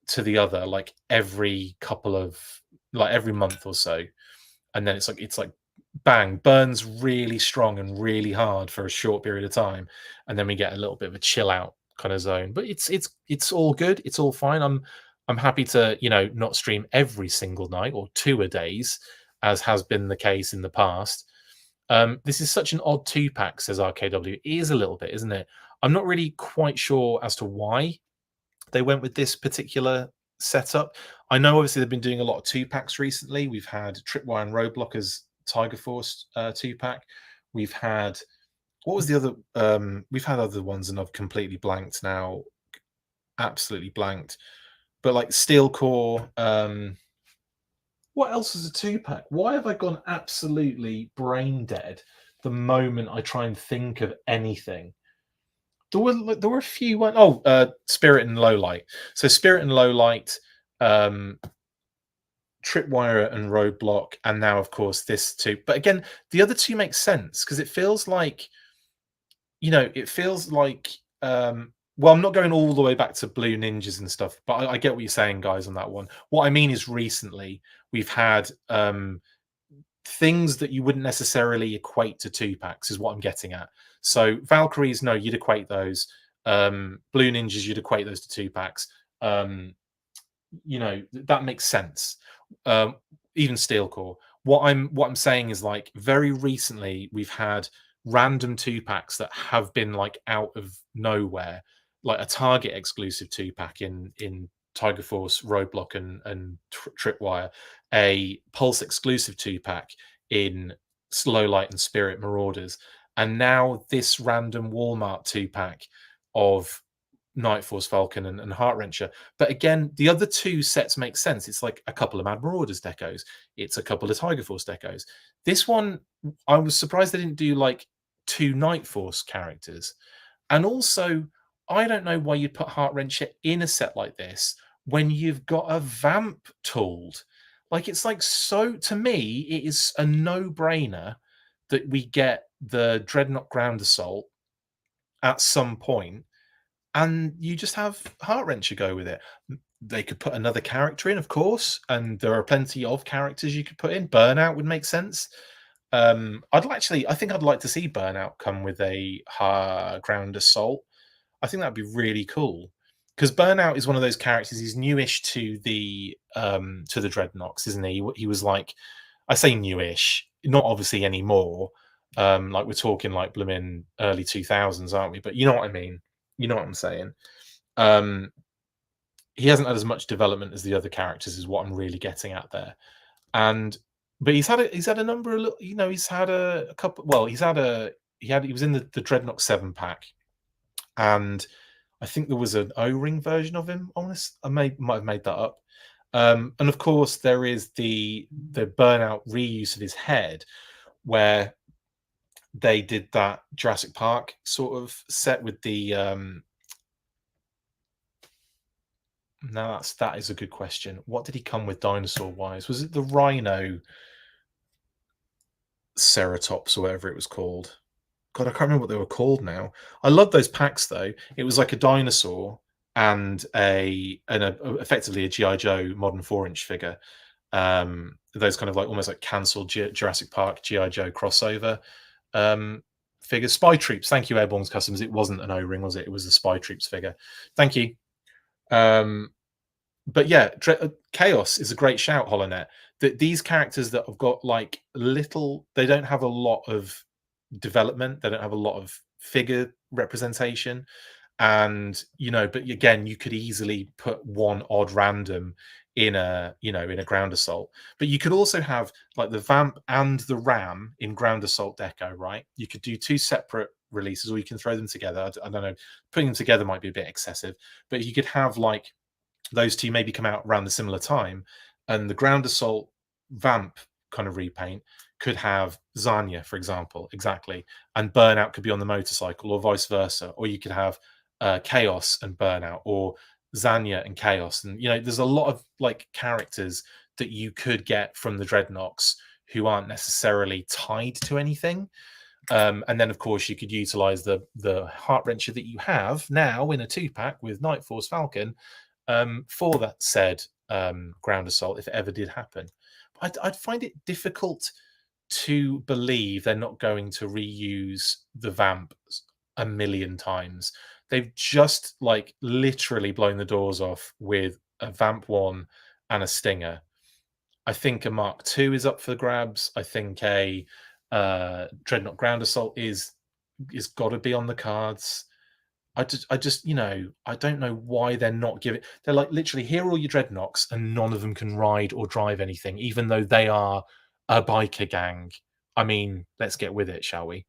to the other, like every month or so. And then it's like bang, burns really strong and really hard for a short period of time, and then we get a little bit of a chill out kind of zone. But it's all good. It's all fine. I'm happy to, you know, not stream every single night or 2 a days, as has been the case in the past. This is such an odd 2 pack, says RKW. It is a little bit, isn't it? I'm not really quite sure as to why they went with this particular setup. I know obviously they've been doing a lot of 2 packs recently. We've had Tripwire and Roadblock as Tiger Force 2 pack. We've had, what was the other? We've had other ones and I've completely blanked now. Absolutely blanked. But like Steel Core. What else is a 2 pack? Why have I gone absolutely brain dead the moment I try and think of anything? There were a few. Spirit and Lowlight. So Spirit and Lowlight, Tripwire and Roadblock, and now of course this too. But again, the other two make sense because it feels like, you know, it feels like. Well, I'm not going all the way back to Blue Ninjas and stuff, but I get what you're saying, guys, on that one. What I mean is, recently we've had things that you wouldn't necessarily equate to 2 packs, is what I'm getting at. So Valkyries, no, you'd equate those. Blue Ninjas, you'd equate those to 2 packs. You know, that makes sense. Even Steel Core. What I'm saying is, like, very recently we've had random 2 packs that have been like out of nowhere, like a Target exclusive 2 pack in Tiger Force, Roadblock, and Tripwire, a Pulse exclusive 2 pack in Slow Light and Spirit Marauders, and now this random Walmart 2 pack of Night Force Falcon and Heart Wrencher. But again, the other 2 sets make sense. It's like a couple of Mad Marauders decos. It's a couple of Tiger Force decos. This one, I was surprised they didn't do like 2 Night Force characters. And also, I don't know why you'd put Heart Wrencher in a set like this when you've got a Vamp tooled. Like, it's like, so to me, it is a no-brainer that we get the Dreadnought Ground Assault at some point, and you just have Heart Wrencher go with it. They could put another character in, of course, and there are plenty of characters you could put in. Burnout would make sense. I think I'd like to see Burnout come with a Ground Assault. I think that'd be really cool, because Burnout is one of those characters. He's newish to the Dreadnoks, isn't he? He was like, I say newish, not obviously anymore. Like, we're talking like blooming early 2000s, aren't we? But you know what I mean. You know what I'm saying. He hasn't had as much development as the other characters, is what I'm really getting at there. But he's had a number of, you know, he's had a couple. Well, he was in the Dreadnought 7 pack, and I think there was an O-ring version of him. I might have made that up. And of course, there is the Burnout reuse of his head, where they did that Jurassic Park sort of set with the. Now that is a good question. What did he come with dinosaur wise? Was it the Rhino Ceratops or whatever it was called? God, I can't remember what they were called now. I love those packs though. It was like a dinosaur and effectively a GI Joe modern 4-inch figure. Those kind of like almost like cancelled Jurassic Park GI Joe crossover figures. Spy Troops. Thank you, Airborne's Customs. It wasn't an O-ring, was it? It was the Spy Troops figure. Thank you. But yeah, Chaos is a great shout, HoloNet. That these characters that have got like little, they don't have a lot of development, they don't have a lot of figure representation, and you know, but again, you could easily put one odd random in a Ground Assault. But you could also have like the Vamp and the Ram in Ground Assault deco, right? You could do 2 separate releases, or you can throw them together. I don't know, putting them together might be a bit excessive, but you could have like those 2 maybe come out around the similar time, and the Ground Assault Vamp kind of repaint could have Zanya, for example, exactly, and Burnout could be on the motorcycle, or vice versa, or you could have Chaos and Burnout, or Zanya and Chaos, and you know, there's a lot of like characters that you could get from the Dreadnoks who aren't necessarily tied to anything. And then, of course, you could utilize the Heart Wrencher that you have now in a 2-pack with Night Force Falcon for that said Ground Assault, if it ever did happen. I'd find it difficult to believe they're not going to reuse the vamp a million times. They've just like literally blown the doors off with a vamp 1 and a stinger. I think a Mark II is up for grabs. I think a Dreadnought Ground Assault is got to be on the cards. I just, I don't know why they're not giving. They're like, literally, here are all your dreadnoughts, and none of them can ride or drive anything, even though they are a biker gang. I mean, let's get with it, shall we?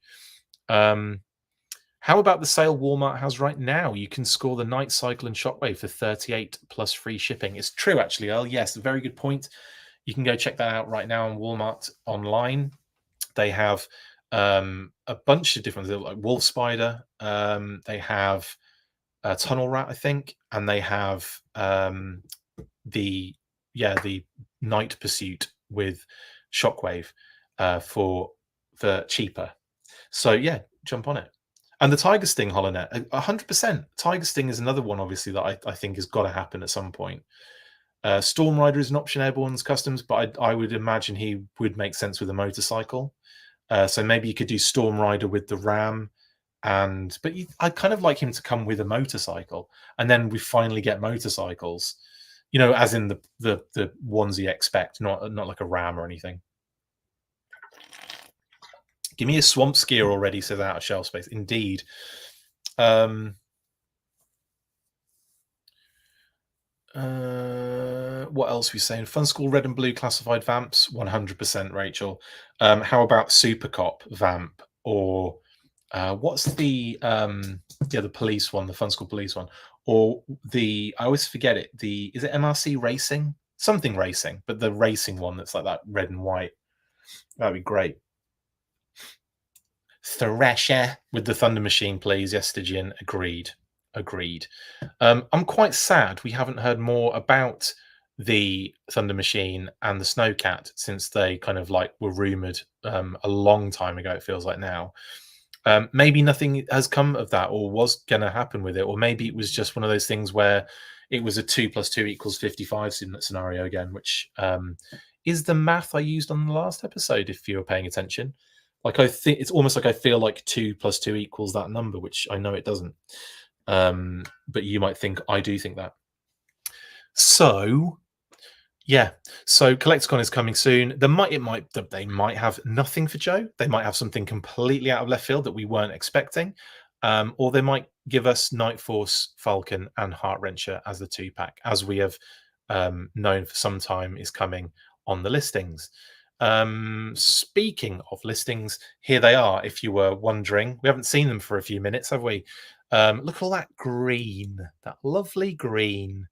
How about the sale Walmart has right now? You can score the Night Cycle and Shockwave for 38 plus free shipping. It's true, actually, Earl. Yes, a very good point. You can go check that out right now on Walmart online. They have a bunch of different, like Wolf Spider. They have Tunnel Rat, I think, and they have the Night Pursuit with Shockwave for cheaper. So yeah, jump on it. And the Tiger Sting HoloNet, 100%. Tiger Sting is another one, obviously, that I think has got to happen at some point. Storm Rider is an option, Airborne's customs, but I would imagine he would make sense with a motorcycle. So maybe you could do Storm Rider with the Ram, but I'd kind of like him to come with a motorcycle, and then we finally get motorcycles, as in the ones you expect, not like a Ram or anything. Give me a Swamp Skier already, says Out of Shelf Space. Indeed. What else are we saying? Fun School Red and Blue classified vamps, 100%, Rachel. How about Super Cop vamp, or what's the police one, the Fun School police one, or I always forget it. Is it MRC Racing? Something Racing, but the racing one that's like that red and white. That'd be great. Thresher with the Thunder Machine, please. Yes, Stygian. Agreed. I'm quite sad we haven't heard more about the Thunder Machine and the Snowcat since they kind of like were rumored a long time ago, it feels like now. Maybe nothing has come of that, or was going to happen with it, or maybe it was just one of those things where it was a 2 + 2 = 55 scenario again, which is the math I used on the last episode, if you were paying attention. Like, I think it's almost like I feel like 2 + 2 = that number, which I know it doesn't. But you might think I do think that. So yeah, so CollectorCon is coming soon. They might have nothing for Joe. They might have something completely out of left field that we weren't expecting, or they might give us Night Force, Falcon, and Heart Wrencher as the 2-pack, as we have known for some time is coming on the listings. Speaking of listings, here they are. If you were wondering, we haven't seen them for a few minutes, have we? Look at all that green, that lovely green.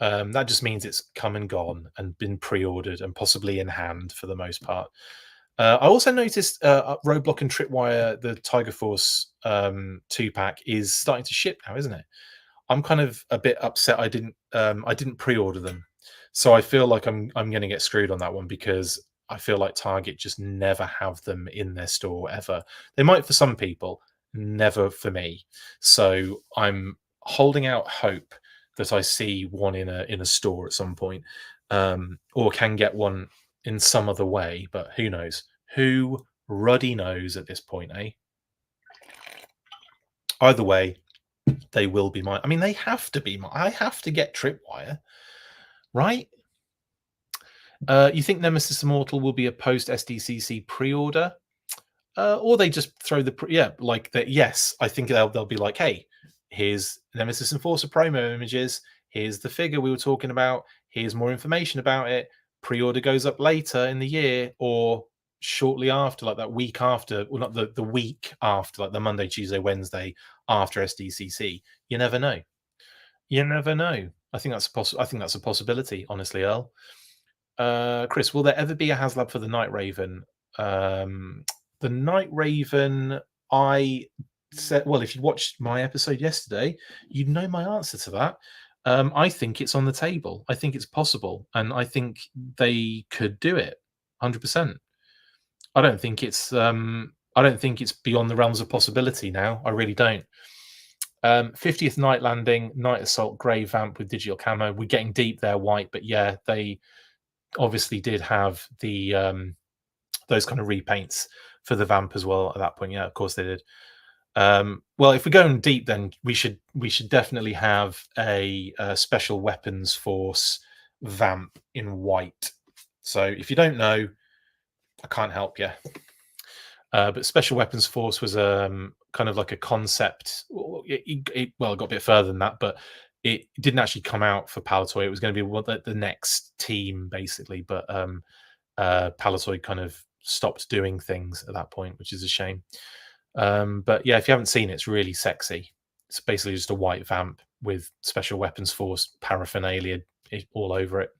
That just means it's come and gone and been pre-ordered and possibly in hand for the most part. I also noticed Roadblock and Tripwire, the Tiger Force 2-pack, is starting to ship now, isn't it? I'm kind of a bit upset I didn't pre-order them, so I feel like I'm going to get screwed on that one, because I feel like Target just never have them in their store ever. They might for some people, never for me. So I'm holding out hope that I see one in a store at some point, or can get one in some other way. But who knows? Who ruddy knows at this point, eh? Either way, they will be mine. I mean, they have to be mine. I have to get Tripwire, right? You think Nemesis Immortal will be a post SDCC pre-order, or they just throw like that? Yes, I think they'll be like, hey, here's Nemesis Enforcer promo images. Here's the figure we were talking about. Here's more information about it. Pre-order goes up later in the year, or shortly after, like that week after, well, not the week after, like the Monday, Tuesday, Wednesday after SDCC. You never know. You never know. I think that's a possibility, honestly, Earl. Chris, will there ever be a Haslab for the Night Raven? The Night Raven, I said, well, if you watched my episode yesterday, you'd know my answer to that. I think it's on the table. I think it's possible, and I think they could do it 100%. I don't think it's beyond the realms of possibility now. I really don't. 50th Night Landing, Night Assault, Grey Vamp with digital camo. We're getting deep there, white, but yeah, they obviously did have the those kind of repaints for the Vamp as well at that point. Yeah, of course they did. Well, if we're going deep, then we should definitely have a special weapons force Vamp in white. So if you don't know, I can't help you. But Special Weapons Force was kind of like a concept. It got a bit further than that, but it didn't actually come out for Palatoy. It was going to be the next team, basically. But Palatoy kind of stopped doing things at that point, which is a shame. But yeah, if you haven't seen it, it's really sexy. It's basically just a white Vamp with Special Weapons Force paraphernalia all over it.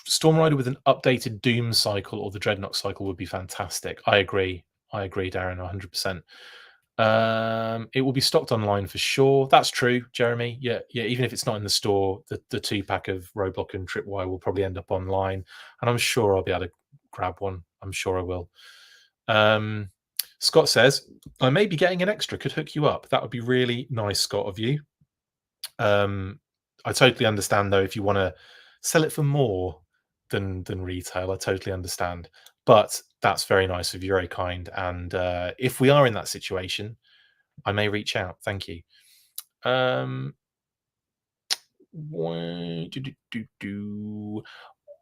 Storm Rider with an updated Doom cycle or the Dreadnought cycle would be fantastic. I agree, Darren, 100%. It will be stocked online for sure. That's true, Jeremy. Yeah. Even if it's not in the store, the 2-pack of Roadblock and Tripwire will probably end up online, and I'm sure I'll be able to grab one. I'm sure I will. Scott says, I may be getting an extra. Could hook you up. That would be really nice, Scott, of you. I totally understand, though, if you want to sell it for more than retail. I totally understand. But that's very nice of you, very kind. And if we are in that situation, I may reach out. Thank you.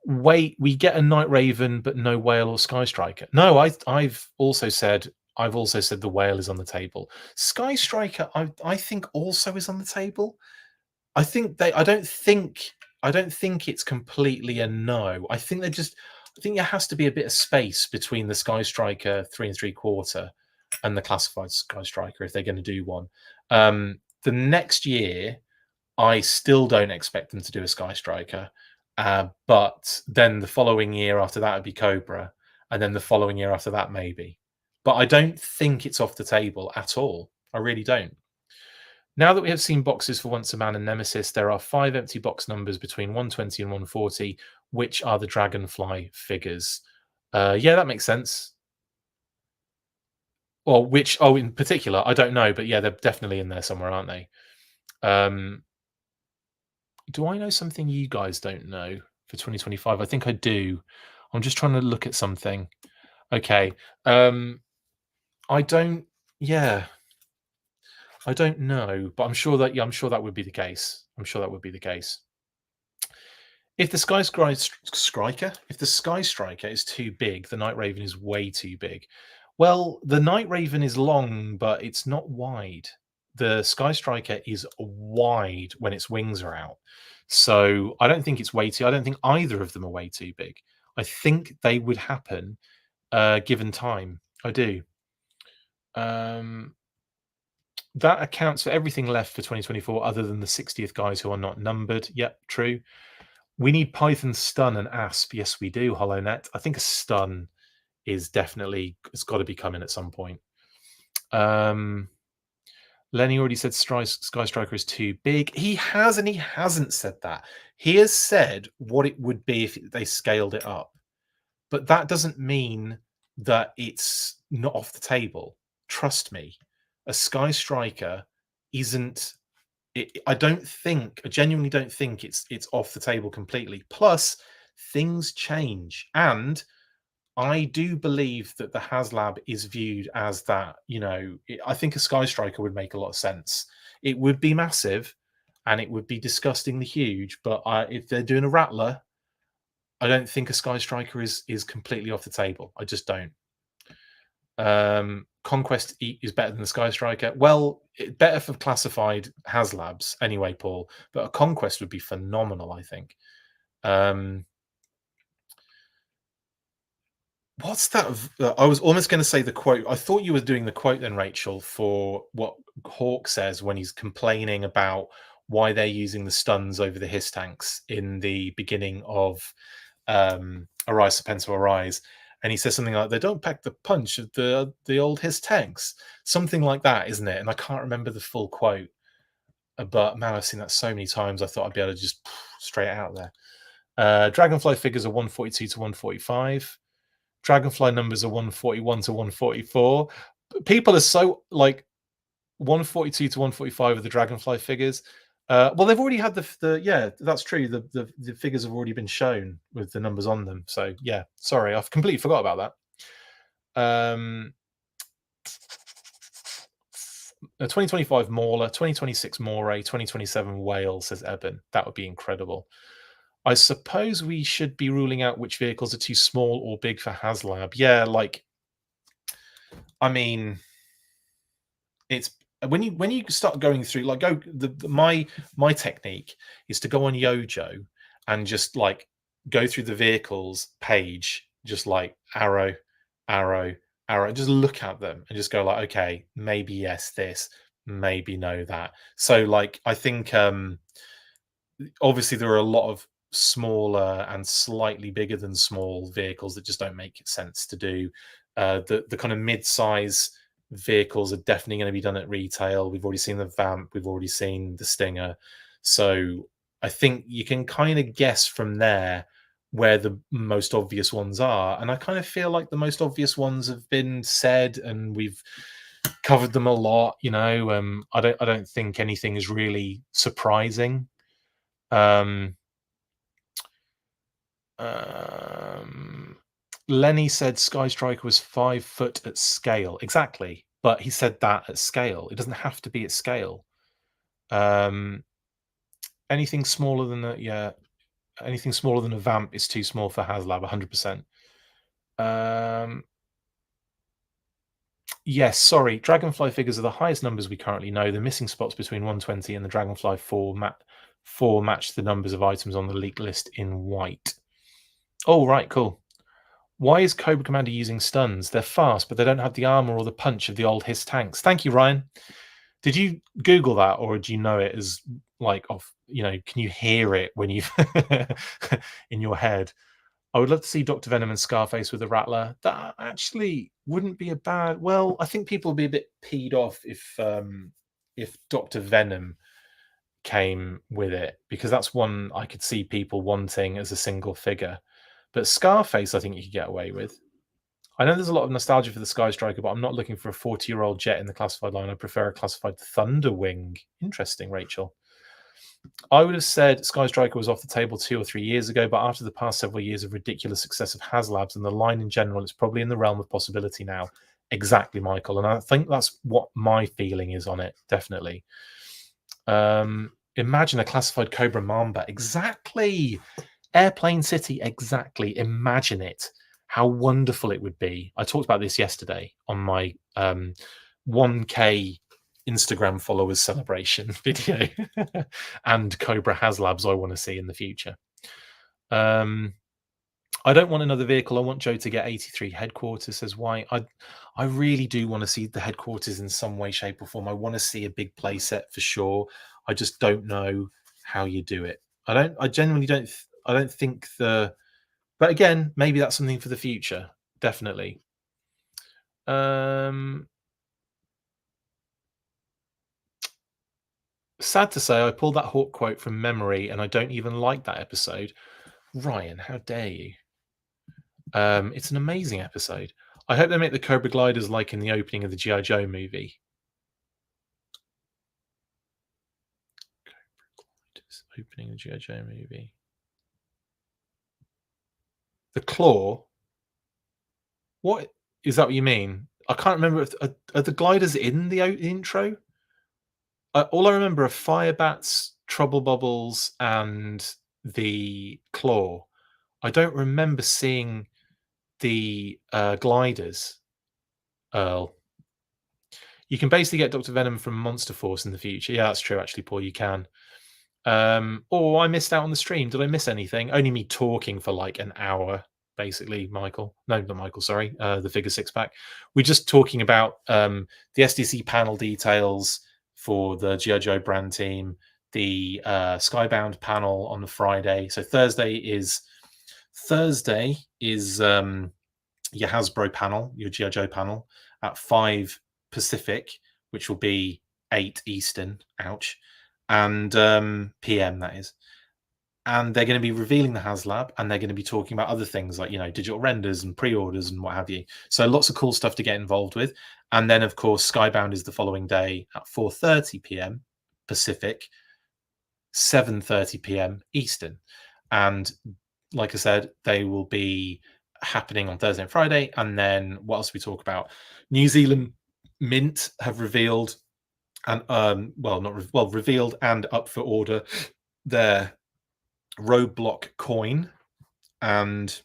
Wait, we get a Night Raven, but no Whale or Sky Striker. No, I've also said the Whale is on the table. Sky Striker, I think also is on the table. I don't think it's completely a no. I think there has to be a bit of space between the Sky Striker 3 3/4 and the classified Sky Striker if they're going to do one. The next year, I still don't expect them to do a Sky Striker, but then the following year after that would be Cobra, and then the following year after that maybe. But I don't think it's off the table at all. I really don't. Now that we have seen boxes for Once a Man and Nemesis, there are 5 empty box numbers between 120 and 140, which are the Dragonfly figures. Yeah, that makes sense. Well, in particular, I don't know, but yeah, they're definitely in there somewhere, aren't they? Do I know something you guys don't know for 2025? I think I do. I'm just trying to look at something. Okay. I don't. Yeah. I don't know, but I'm sure that would be the case. I'm sure that would be the case. If the Sky Striker is too big, the Night Raven is way too big. Well, the Night Raven is long, but it's not wide. The Sky Striker is wide when its wings are out. So I don't think it's way too. I don't think either of them are way too big. I think they would happen given time. I do. That accounts for everything left for 2024 other than the 60th guys who are not numbered. Yep, true. We need Python, Stun, and Asp. Yes, we do, HollowNet. I think a Stun is definitely, it's got to be coming at some point. Lenny already said Sky Striker is too big. He has and he hasn't said that. He has said what it would be if they scaled it up. But that doesn't mean that it's not off the table. Trust me. A Sky Striker isn't. I genuinely don't think it's off the table completely. Plus, things change, and I do believe that the Haslab is viewed as that. I think a Sky Striker would make a lot of sense. It would be massive, and it would be disgustingly huge. But if they're doing a Rattler, I don't think a Sky Striker is completely off the table. I just don't. Conquest is better than the Sky Striker. Well, better for classified Haslabs anyway, Paul. But a Conquest would be phenomenal, I think. What's that? I was almost going to say the quote. I thought you were doing the quote then, Rachel, for what Hawk says when he's complaining about why they're using the stuns over the Hiss tanks in the beginning of Arise, Serpentor, Arise. And he says something like, they don't pack the punch of the old Hiss tanks. Something like that, isn't it? And I can't remember the full quote. But man, I've seen that so many times, I thought I'd be able to just straight out there. Dragonfly figures are 142 to 145. Dragonfly numbers are 141 to 144. People are so like 142 to 145 of the Dragonfly figures. Well, they've already had the yeah, that's true. The figures have already been shown with the numbers on them. So yeah, sorry, I've completely forgot about that. 2025 Mauler, 2026 Moray, 2027 Whale, says Eben. That would be incredible. I suppose we should be ruling out which vehicles are too small or big for Haslab. Yeah, like, I mean, it's when you start going through, like, my technique is to go on Yojo and just like go through the vehicles page, just like arrow, arrow, arrow, just look at them and just go like, okay, maybe yes this, maybe no that. So like, I think obviously there are a lot of smaller and slightly bigger than small vehicles that just don't make sense to do. The kind of mid-size vehicles are definitely going to be done at retail. We've already seen the Vamp, we've already seen the Stinger. So I think you can kind of guess from there where the most obvious ones are. And I kind of feel like the most obvious ones have been said and we've covered them a lot. I don't think anything is really surprising. Lenny said Sky Striker was 5 foot at scale. Exactly. But he said that at scale. It doesn't have to be at scale. Anything smaller than a, yeah, anything smaller than a Vamp is too small for Haslab, 100%. Yes, sorry. Dragonfly figures are the highest numbers we currently know. The missing spots between 120 and the Dragonfly 4 match the numbers of items on the leak list in white. Oh, right, cool. Why is Cobra Commander using stuns? They're fast, but they don't have the armor or the punch of the old Hiss tanks. Thank you, Ryan. Did you Google that, or do you know it as like off? Can you hear it when you in your head? I would love to see Dr. Venom and Scarface with a Rattler. That actually wouldn't be a bad. Well, I think people would be a bit peed off if Dr. Venom came with it, because that's one I could see people wanting as a single figure. But Scarface, I think you could get away with. I know there's a lot of nostalgia for the Sky Striker, but I'm not looking for a 40-year-old jet in the classified line. I prefer a classified Thunderwing. Interesting, Rachel. I would have said Sky Striker was off the table 2 or 3 years ago, but after the past several years of ridiculous success of Haslabs and the line in general, it's probably in the realm of possibility now. Exactly, Michael. And I think that's what my feeling is on it, definitely. Imagine a classified Cobra Mamba. Exactly. Airplane City, exactly. Imagine it. How wonderful it would be. I talked about this yesterday on my 1K Instagram followers celebration video and Cobra Haslabs I want to see in the future. I don't want another vehicle. I want Joe to get 83 headquarters, says White. I really do want to see the headquarters in some way, shape, or form. I want to see a big play set for sure. I just don't know how you do it. I genuinely don't. I don't think but again, maybe that's something for the future. Definitely. Sad to say, I pulled that Hawk quote from memory, and I don't even like that episode. Ryan, how dare you? It's an amazing episode. I hope they make the Cobra gliders like in the opening of the G.I. Joe movie. Cobra gliders, opening the G.I. Joe movie. The claw. What is that? What you mean? I can't remember. Are the gliders in the intro? All I remember are Fire Bats, Trouble Bubbles, and the claw. I don't remember seeing the gliders. Earl. You can basically get Dr. Venom from Monster Force in the future. Yeah, that's true, actually, Paul. You can. Oh, I missed out on the stream. Did I miss anything? Only me talking for like an hour, basically, Michael. No, not Michael, sorry. The Figure Six Pack. We're just talking about the SDC panel details for the G.I. Joe brand team, the Skybound panel on the Friday. So Thursday is your Hasbro panel, your G.I. Joe panel at 5 Pacific, which will be 8 Eastern. Ouch. And PM, that is. And they're going to be revealing the Haslab, and they're going to be talking about other things like, digital renders and pre-orders and what have you. So lots of cool stuff to get involved with. And then, of course, Skybound is the following day at 4:30 p.m. Pacific. 7:30 p.m. Eastern. And like I said, they will be happening on Thursday and Friday. And then what else we talk about? New Zealand Mint have revealed and revealed and up for order their Roadblock Coin, and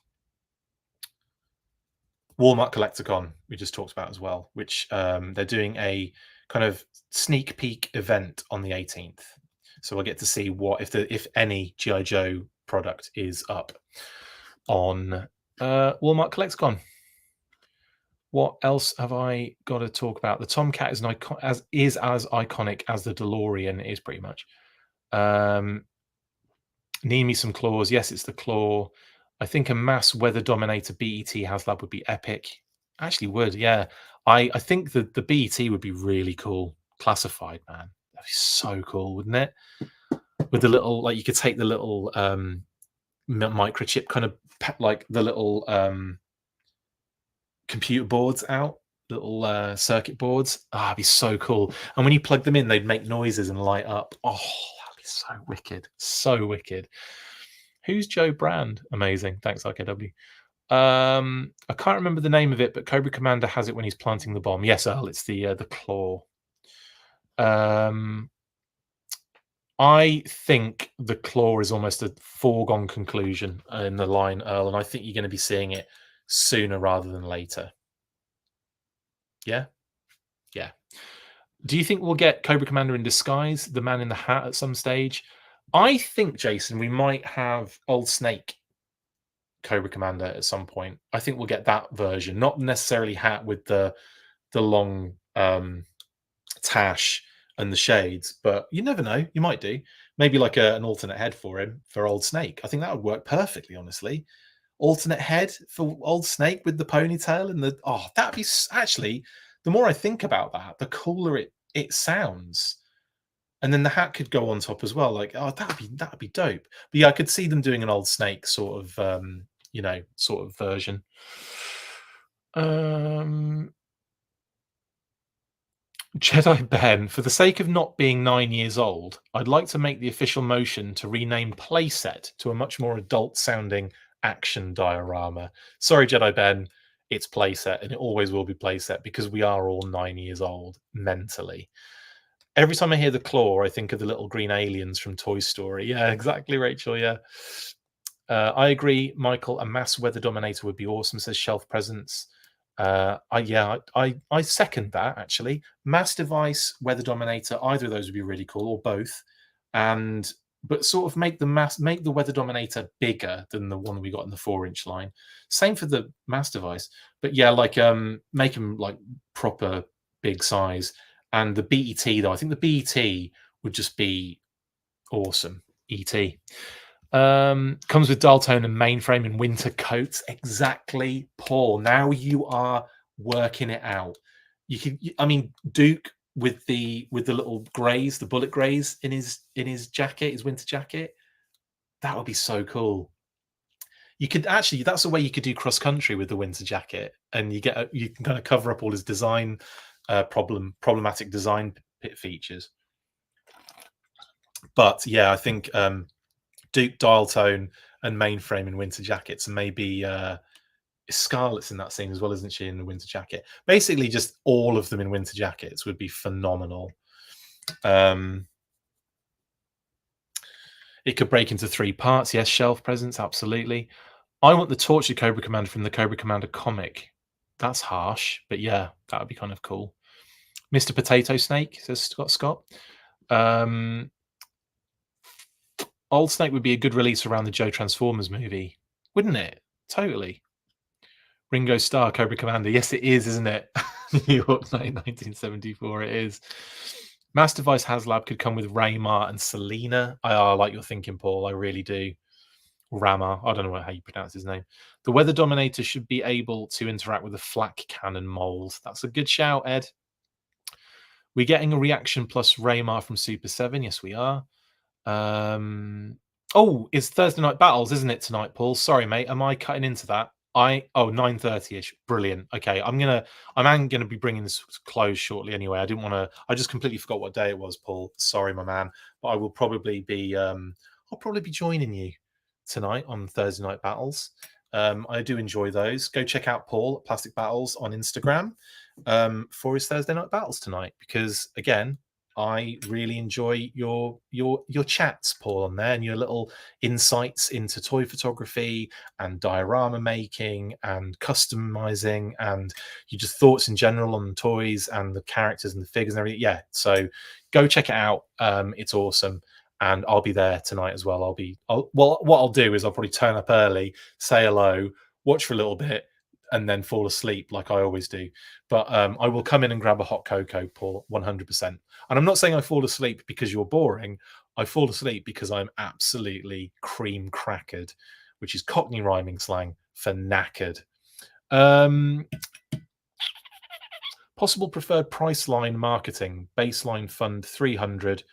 Walmart CollectorCon we just talked about as well, which they're doing a kind of sneak peek event on the 18th. So we'll get to see what if any G.I. Joe product is up on Walmart CollectorCon. What else have I got to talk about? The Tomcat is as iconic as the DeLorean. It is pretty much. Need me some claws. Yes, it's the claw. I think a mass weather dominator BET Haslab would be epic. Actually would, yeah. I think the BET would be really cool. Classified, man. That'd be so cool, wouldn't it? With the little, like, you could take the little microchip kind of like the little computer boards out, little circuit boards. It'd be so cool. And when you plug them in, they'd make noises and light up. Oh, that'd be so wicked. So wicked. Who's Joe Brand? Amazing. Thanks, RKW. I can't remember the name of it, but Cobra Commander has it when he's planting the bomb. Yes, Earl, it's the claw. I think the claw is almost a foregone conclusion in the line, Earl, and I think you're going to be seeing it sooner rather than later. Yeah? Yeah. Do you think we'll get Cobra Commander in disguise, the man in the hat, at some stage? I think, Jason, we might have Old Snake Cobra Commander at some point. I think we'll get that version, not necessarily hat with the long tash and the shades, but you never know. You might do. Maybe like an alternate head for him, for Old Snake. I think that would work perfectly, honestly. Alternate head for Old Snake with the ponytail and that'd be actually, the more I think about that, the cooler it sounds. And then the hat could go on top as well. Like, that'd be dope. But yeah, I could see them doing an Old Snake sort of sort of version. Jedi Ben, for the sake of not being 9 years old, I'd like to make the official motion to rename Playset to a much more adult-sounding action diorama. Sorry, Jedi Ben, it's Playset, and it always will be Playset because we are all 9 years old mentally. Every time I hear the claw, I think of the little green aliens from Toy Story. Yeah, exactly, Rachel. Yeah. I agree, Michael. A mass weather dominator would be awesome, says Shelf Presence. I second that, actually. Mass device, weather dominator, either of those would be really cool, or both. But sort of make the weather dominator bigger than the one we got in the 4-inch line. Same for the mass device. But yeah, like make them like proper big size. And the BET, though, I think the BET would just be awesome. ET. Comes with dial tone and mainframe and winter coats. Exactly, Paul. Now you are working it out. Duke with the little greys, the bullet greys in his jacket, his winter jacket. That would be so cool. You could actually, that's a way you could do cross country with the winter jacket, and you can kind of cover up all his design problematic design features. But yeah, I think Duke dial tone and mainframe in winter jackets, and maybe Scarlett's in that scene as well, isn't she, in the winter jacket? Basically, just all of them in winter jackets would be phenomenal. It could break into 3 parts. Yes, Shelf Presence, absolutely. I want the tortured Cobra Commander from the Cobra Commander comic. That's harsh, but yeah, that would be kind of cool. Mr. Potato Snake, says Scott. Old Snake would be a good release around the Joe Transformers movie, wouldn't it? Totally. Ringo Starr, Cobra Commander. Yes, it is, isn't it? New York, 1974. It is. Mass Device Haslab could come with Raymar and Selena. I like your thinking, Paul. I really do. Ramar. I don't know how you pronounce his name. The Weather Dominator should be able to interact with the flak cannon mold. That's a good shout, Ed. We're getting a reaction plus Raymar from Super 7. Yes, we are. It's Thursday Night Battles, isn't it, tonight, Paul? Sorry, mate. Am I cutting into that? Oh, 9:30ish. Brilliant. Okay, I'm gonna be bringing this to close shortly anyway. I didn't want to. I just completely forgot what day it was, Paul. Sorry, my man. But I will probably be. I'll probably be joining you tonight on Thursday Night Battles. I do enjoy those. Go check out Paul at Plastic Battles on Instagram for his Thursday Night Battles tonight, because again, I really enjoy your chats, Paul, on there, and your little insights into toy photography and diorama making and customizing, and you just thoughts in general on the toys and the characters and the figures and everything. Yeah, so go check it out. It's awesome. And I'll be there tonight as well. Well, what I'll do is I'll probably turn up early, say hello, watch for a little bit, and then fall asleep like I always do. But I will come in and grab a hot cocoa, Paul, 100%. And I'm not saying I fall asleep because you're boring. I fall asleep because I'm absolutely cream crackered, which is Cockney rhyming slang for knackered. Possible preferred price line marketing. Baseline fund 300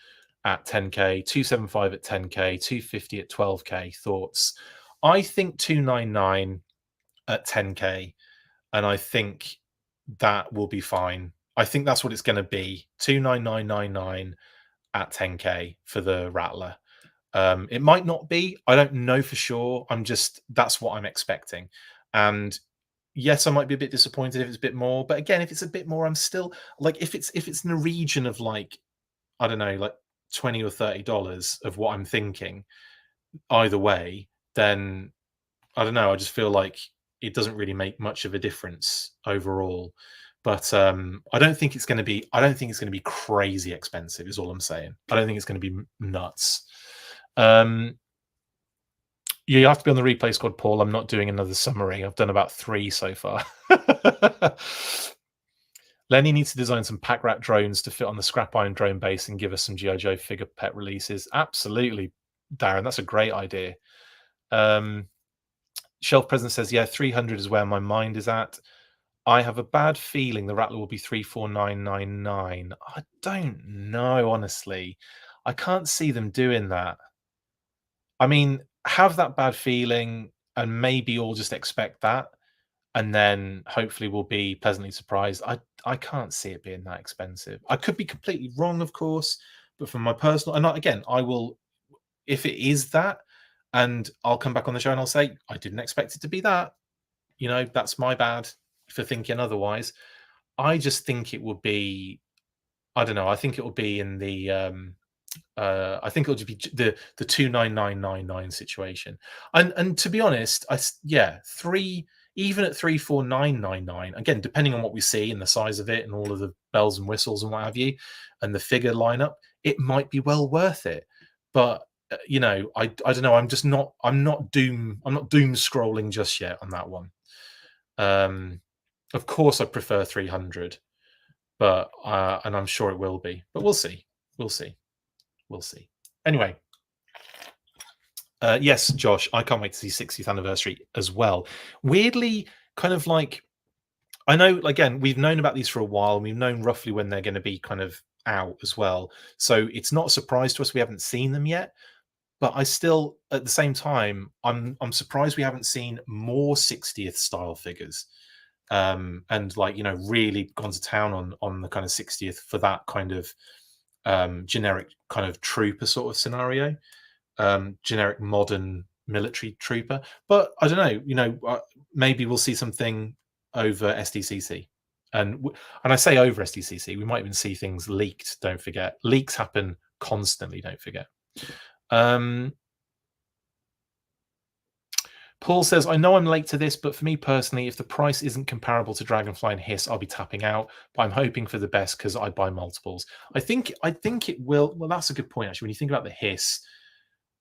at 10k, 275 at 10k, 250 at 12k. Thoughts? I think 299 at 10k, and I think that will be fine. I think that's what it's going to be. 29999 at 10k for the Rattler. It might not be. I don't know for sure. That's what I'm expecting. And yes, I might be a bit disappointed if it's a bit more. But again, if it's a bit more, I'm still like, if it's in the region of like, I don't know, like $20 or $30 of what I'm thinking, either way, then I don't know. I just feel like it doesn't really make much of a difference overall. But I don't think it's going to be. I don't think it's going to be crazy expensive. Is all I'm saying. I don't think it's going to be nuts. You have to be on the replay squad, Paul. I'm not doing another summary. I've done about 3 so far. Lenny needs to design some pack rat drones to fit on the scrap iron drone base and give us some G.I. Joe figure pet releases. Absolutely, Darren. That's a great idea. Shelf Present says, yeah, 300 is where my mind is at. I have a bad feeling the Rattler will be 34999. I don't know, honestly. I can't see them doing that. I mean, have that bad feeling and maybe all just expect that, and then hopefully we'll be pleasantly surprised. I can't see it being that expensive. I could be completely wrong, of course, but from my personal, and again, I will, if it is that, and I'll come back on the show and I'll say, I didn't expect it to be that. You know, that's my bad for thinking otherwise. I just think it would be, I don't know, I think it will be in the I think it'll just be the 29999 situation. And to be honest, even at 34999, again, depending on what we see and the size of it and all of the bells and whistles and what have you, and the figure lineup, it might be well worth it. But you know, I don't know. I'm not doom scrolling just yet on that one. Of course, I prefer 300, but and I'm sure it will be. But we'll see. We'll see. Anyway, yes, Josh, I can't wait to see 60th anniversary as well. Weirdly, kind of like, I know, again, we've known about these for a while, and we've known roughly when they're going to be kind of out as well. So it's not a surprise to us we haven't seen them yet. But I still, at the same time, I'm surprised we haven't seen more 60th style figures, and like, you know, really gone to town on the kind of 60th for that kind of generic kind of trooper sort of scenario, generic modern military trooper. But I don't know, you know, maybe we'll see something over SDCC. And I say over SDCC, we might even see things leaked. Don't forget, leaks happen constantly. Don't forget. Paul says, I know I'm late to this, but for me personally, if the price isn't comparable to Dragonfly and Hiss, I'll be tapping out. But I'm hoping for the best because I buy multiples. I think it will. Well, that's a good point, actually, when you think about the Hiss.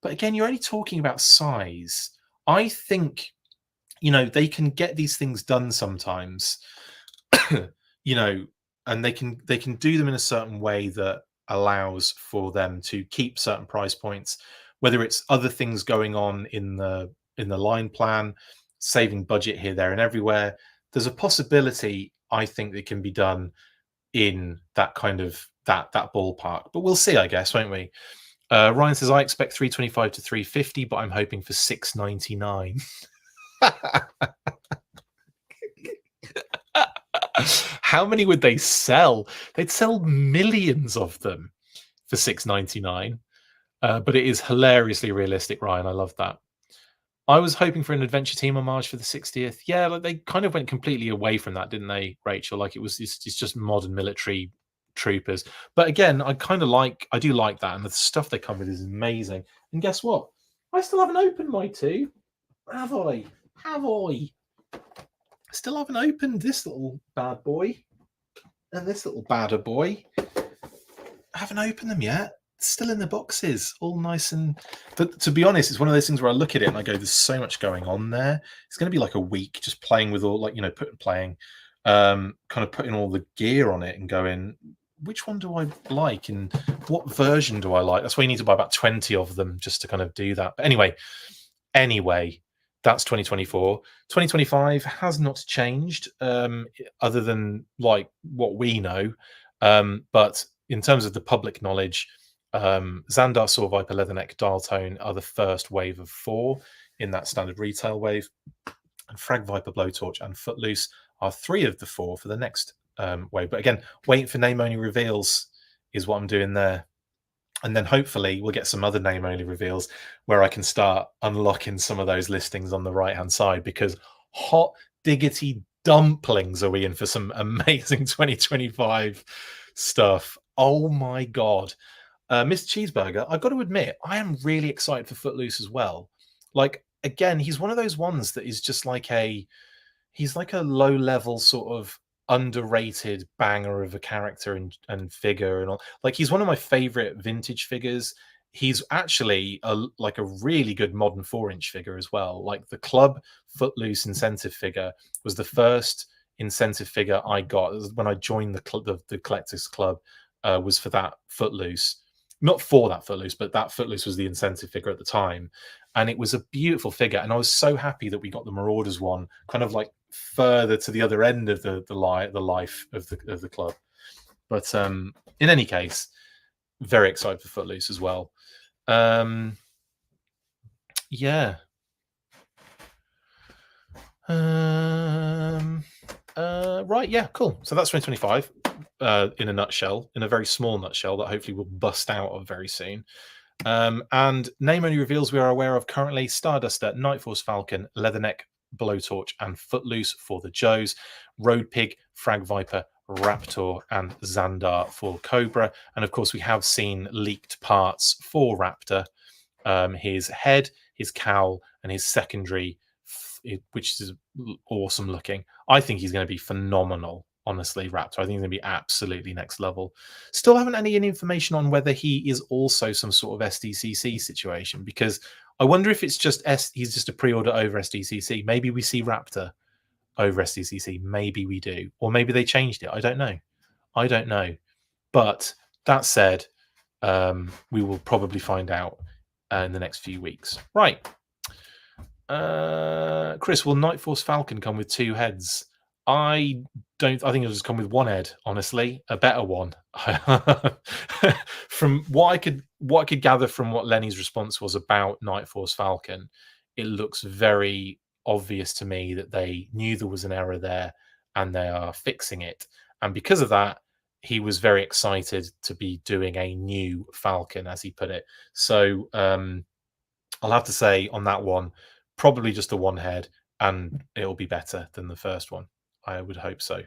But again, you're only talking about size. I think, you know, they can get these things done sometimes, you know, and they can do them in a certain way that allows for them to keep certain price points, whether it's other things going on in the line plan, saving budget here, there, and everywhere. There's a possibility, I think, that can be done in that kind of that ballpark, but we'll see, I guess, won't we? Ryan says, I expect 325 to 350, but I'm hoping for 699. How many would they sell? They'd sell millions of them for $6.99. But it is hilariously realistic, Ryan. I love that. I was hoping for an adventure team homage for the 60th. Yeah, like they kind of went completely away from that, didn't they, Rachel? Like it's just modern military troopers. But again, I do like that, and the stuff they come with is amazing. And guess what? I still haven't opened my two. Have I? Have I? Still haven't opened this little bad boy and this little badder boy. I haven't opened them yet. Still in the boxes, all nice and. But to be honest, it's one of those things where I look at it and I go, "There's so much going on there." It's going to be like a week just playing with all, kind of putting all the gear on it and going, which one do I like and what version do I like? That's why you need to buy about 20 of them just to kind of do that. But anyway, that's 2024. 2025 has not changed, other than like what we know. But in terms of the public knowledge, Xandar, Saw Viper, Leatherneck, Dial Tone are the first wave of 4 in that standard retail wave. And Frag Viper, Blowtorch, and Footloose are 3 of the 4 for the next wave. But again, waiting for name only reveals is what I'm doing there. And then hopefully we'll get some other name only reveals where I can start unlocking some of those listings on the right hand side, because hot diggity dumplings are we in for some amazing 2025 stuff. Oh my God. Mr. Cheeseburger, I've got to admit, I am really excited for Footloose as well. Like, again, he's one of those ones that is just like he's like a low level sort of underrated banger of a character and figure and all. Like, he's one of my favorite vintage figures. He's actually a really good modern 4-inch figure as well. Like the Club Footloose incentive figure was the first incentive figure I got when I joined the Collectors Club. Was for that Footloose. Not for that Footloose, but that Footloose was the incentive figure at the time. And it was a beautiful figure. And I was so happy that we got the Marauders one kind of like further to the other end of the life of the club. But in any case, very excited for Footloose as well. Yeah. Right, yeah, cool. So that's 2025 in a nutshell, in a very small nutshell that hopefully will bust out of very soon. And name only reveals we are aware of currently: Starduster, Nightforce Falcon, Leatherneck, Blowtorch, and Footloose for the Joes, Road Pig, Frag Viper, Raptor, and Xandar for Cobra. And of course, we have seen leaked parts for Raptor, his head, his cowl, and his secondary, which is awesome looking. I think he's going to be phenomenal. Honestly, Raptor, I think he's going to be absolutely next level. Still haven't any information on whether he is also some sort of SDCC situation, because I wonder if it's just he's just a pre-order over SDCC. Maybe we see Raptor over SDCC. Maybe we do, or maybe they changed it. I don't know. But that said, we will probably find out in the next few weeks. Right. Chris, will Nightforce Falcon come with 2 heads? I think it'll just come with 1 head, honestly, a better one. From what I could gather from what Lenny's response was about Nightforce Falcon, it looks very obvious to me that they knew there was an error there and they are fixing it. And because of that, he was very excited to be doing a new Falcon, as he put it. So I'll have to say on that one, probably just the 1 head, and it'll be better than the first one. I would hope so.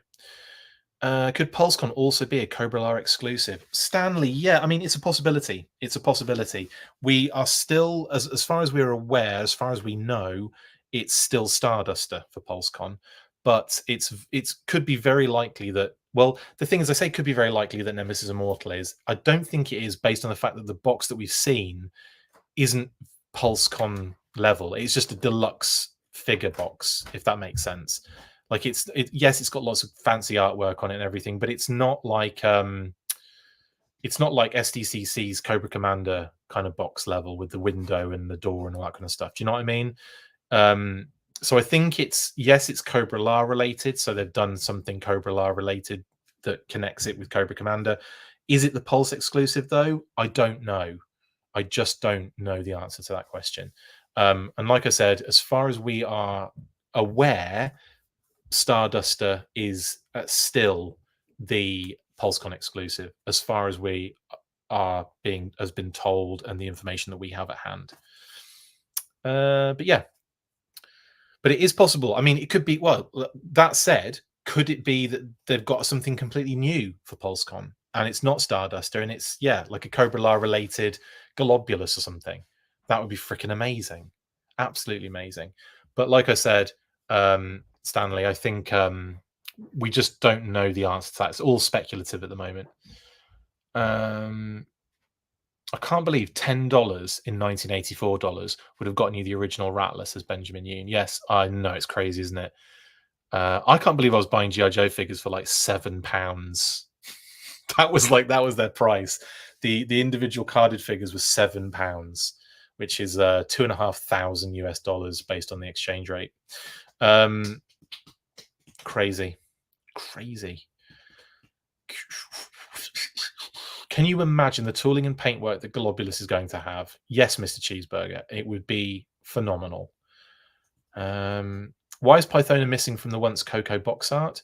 Could PulseCon also be a Cobra exclusive? Stanley, yeah, I mean, it's a possibility. We are still, as far as we're aware, as far as we know, it's still Starduster for PulseCon. But it could be very likely that, well, the thing is, I say could be very likely that Nemesis Immortal is. I don't think it is, based on the fact that the box that we've seen isn't PulseCon level. It's just a deluxe figure box, if that makes sense. Like yes, it's got lots of fancy artwork on it and everything, but it's not like SDCC's Cobra Commander kind of box level with the window and the door and all that kind of stuff. Do you know what I mean? So I think it's Cobra La related. So they've done something Cobra La related that connects it with Cobra Commander. Is it the Pulse exclusive though? I don't know. I just don't know the answer to that question. And like I said, as far as we are aware, Starduster is still the PulseCon exclusive, as far as we has been told, and the information that we have at hand. But yeah, but it is possible. I mean, it could be. Well, that said, could it be that they've got something completely new for PulseCon, and it's not Starduster, and it's like a Cobra La related Globulus or something? That would be freaking amazing, absolutely amazing. But like I said, Stanley, I think we just don't know the answer to that. It's all speculative at the moment. I can't believe $10 in 1984 dollars would have gotten you the original Rattlers as Benjamin Yoon. Yes, I know, it's crazy, isn't it? I can't believe I was buying G.I. Joe figures for like £7. that was their price. The individual carded figures were £7, which is $2,500 US based on the exchange rate. Crazy. Can you imagine the tooling and paintwork that Globulus is going to have? Yes, Mr. Cheeseburger. It would be phenomenal. Why is Pythona missing from the once Coco box art?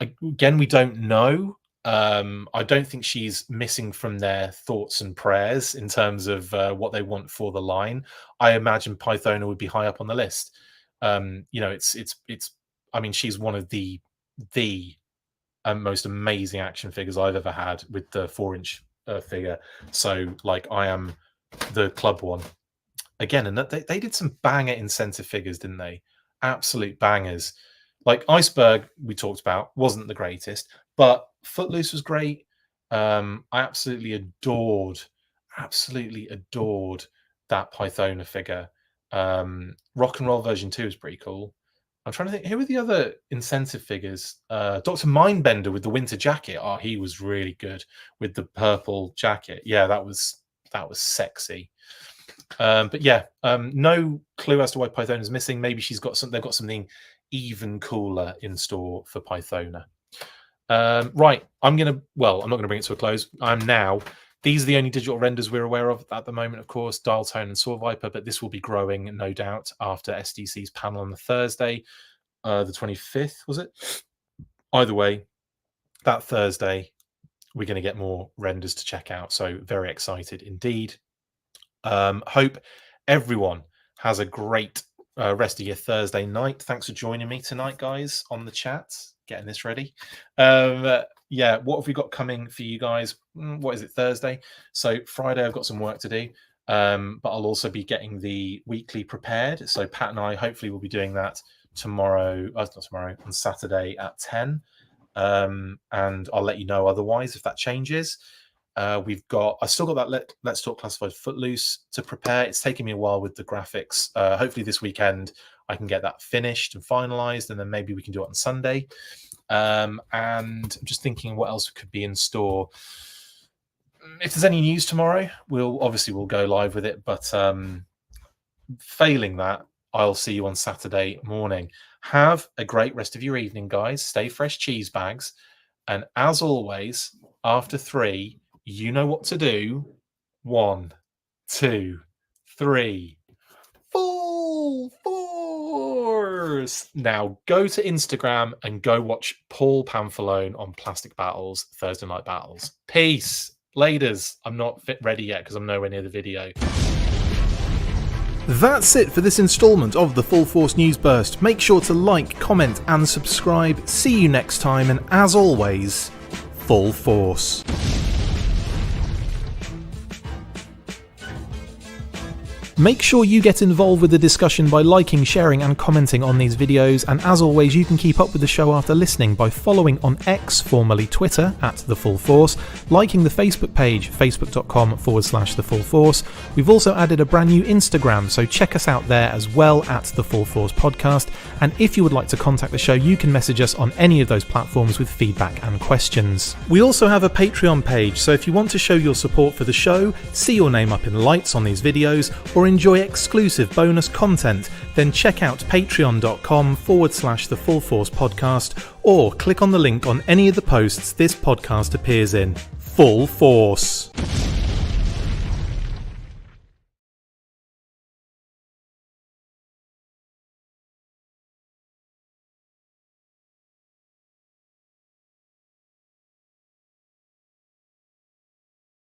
Again, we don't know. I don't think she's missing from their thoughts and prayers in terms of what they want for the line. I imagine Pythona would be high up on the list. It's. I mean, she's one of the most amazing action figures I've ever had with the 4-inch figure. So, like, I am the club one again, and they did some banger incentive figures, didn't they? Absolute bangers. Like Iceberg, we talked about, wasn't the greatest, but Footloose was great. I absolutely adored that Pythona figure. Rock and Roll version 2 is pretty cool. I'm trying to think, who were the other incentive figures? Dr. Mindbender with the winter jacket. Oh, he was really good with the purple jacket. Yeah, that was sexy. But yeah, no clue as to why Pythona is missing. Maybe they've got something even cooler in store for Pythona. Right, I'm not going to bring it to a close. These are the only digital renders we're aware of at the moment, of course, Dial Tone and Saw Viper, but this will be growing, no doubt, after SDC's panel on the Thursday, the 25th, was it? Either way, that Thursday, we're going to get more renders to check out, so very excited indeed. Hope everyone has a great rest of your Thursday night. Thanks for joining me tonight, guys, on the chat, getting this ready. Yeah, what have we got coming for you guys? What is it, Thursday? So Friday, I've got some work to do, but I'll also be getting the weekly prepared. So Pat and I hopefully will be doing that on Saturday at 10. And I'll let you know otherwise if that changes. I've still got that Let's Talk Classified Footloose to prepare. It's taking me a while with the graphics. Hopefully this weekend I can get that finished and finalized, and then maybe we can do it on Sunday. And I'm just thinking what else could be in store. If there's any news tomorrow, we'll go live with it. But failing that, I'll see you on Saturday morning. Have a great rest of your evening, guys. Stay fresh, cheese bags. And as always, after 3, you know what to do. 1, 2, 3. Full force. Now go to Instagram and go watch Paul Pamphilone on Plastic Battles, Thursday Night Battles. Peace. Laters. I'm not ready yet because I'm nowhere near the video. That's it for this installment of the Full Force News Burst. Make sure to like, comment and subscribe. See you next time, and as always, full force. Make sure you get involved with the discussion by liking, sharing and commenting on these videos, and as always you can keep up with the show after listening by following on X, formerly Twitter, @The Full Force, liking the Facebook page, facebook.com/The Full Force. We've also added a brand new Instagram, so check us out there as well, @The Full Force Podcast, and if you would like to contact the show you can message us on any of those platforms with feedback and questions. We also have a Patreon page, so if you want to show your support for the show, see your name up in lights on these videos, or enjoy exclusive bonus content, then check out patreon.com/The Full Force Podcast, or click on the link on any of the posts this podcast appears in. Full Force.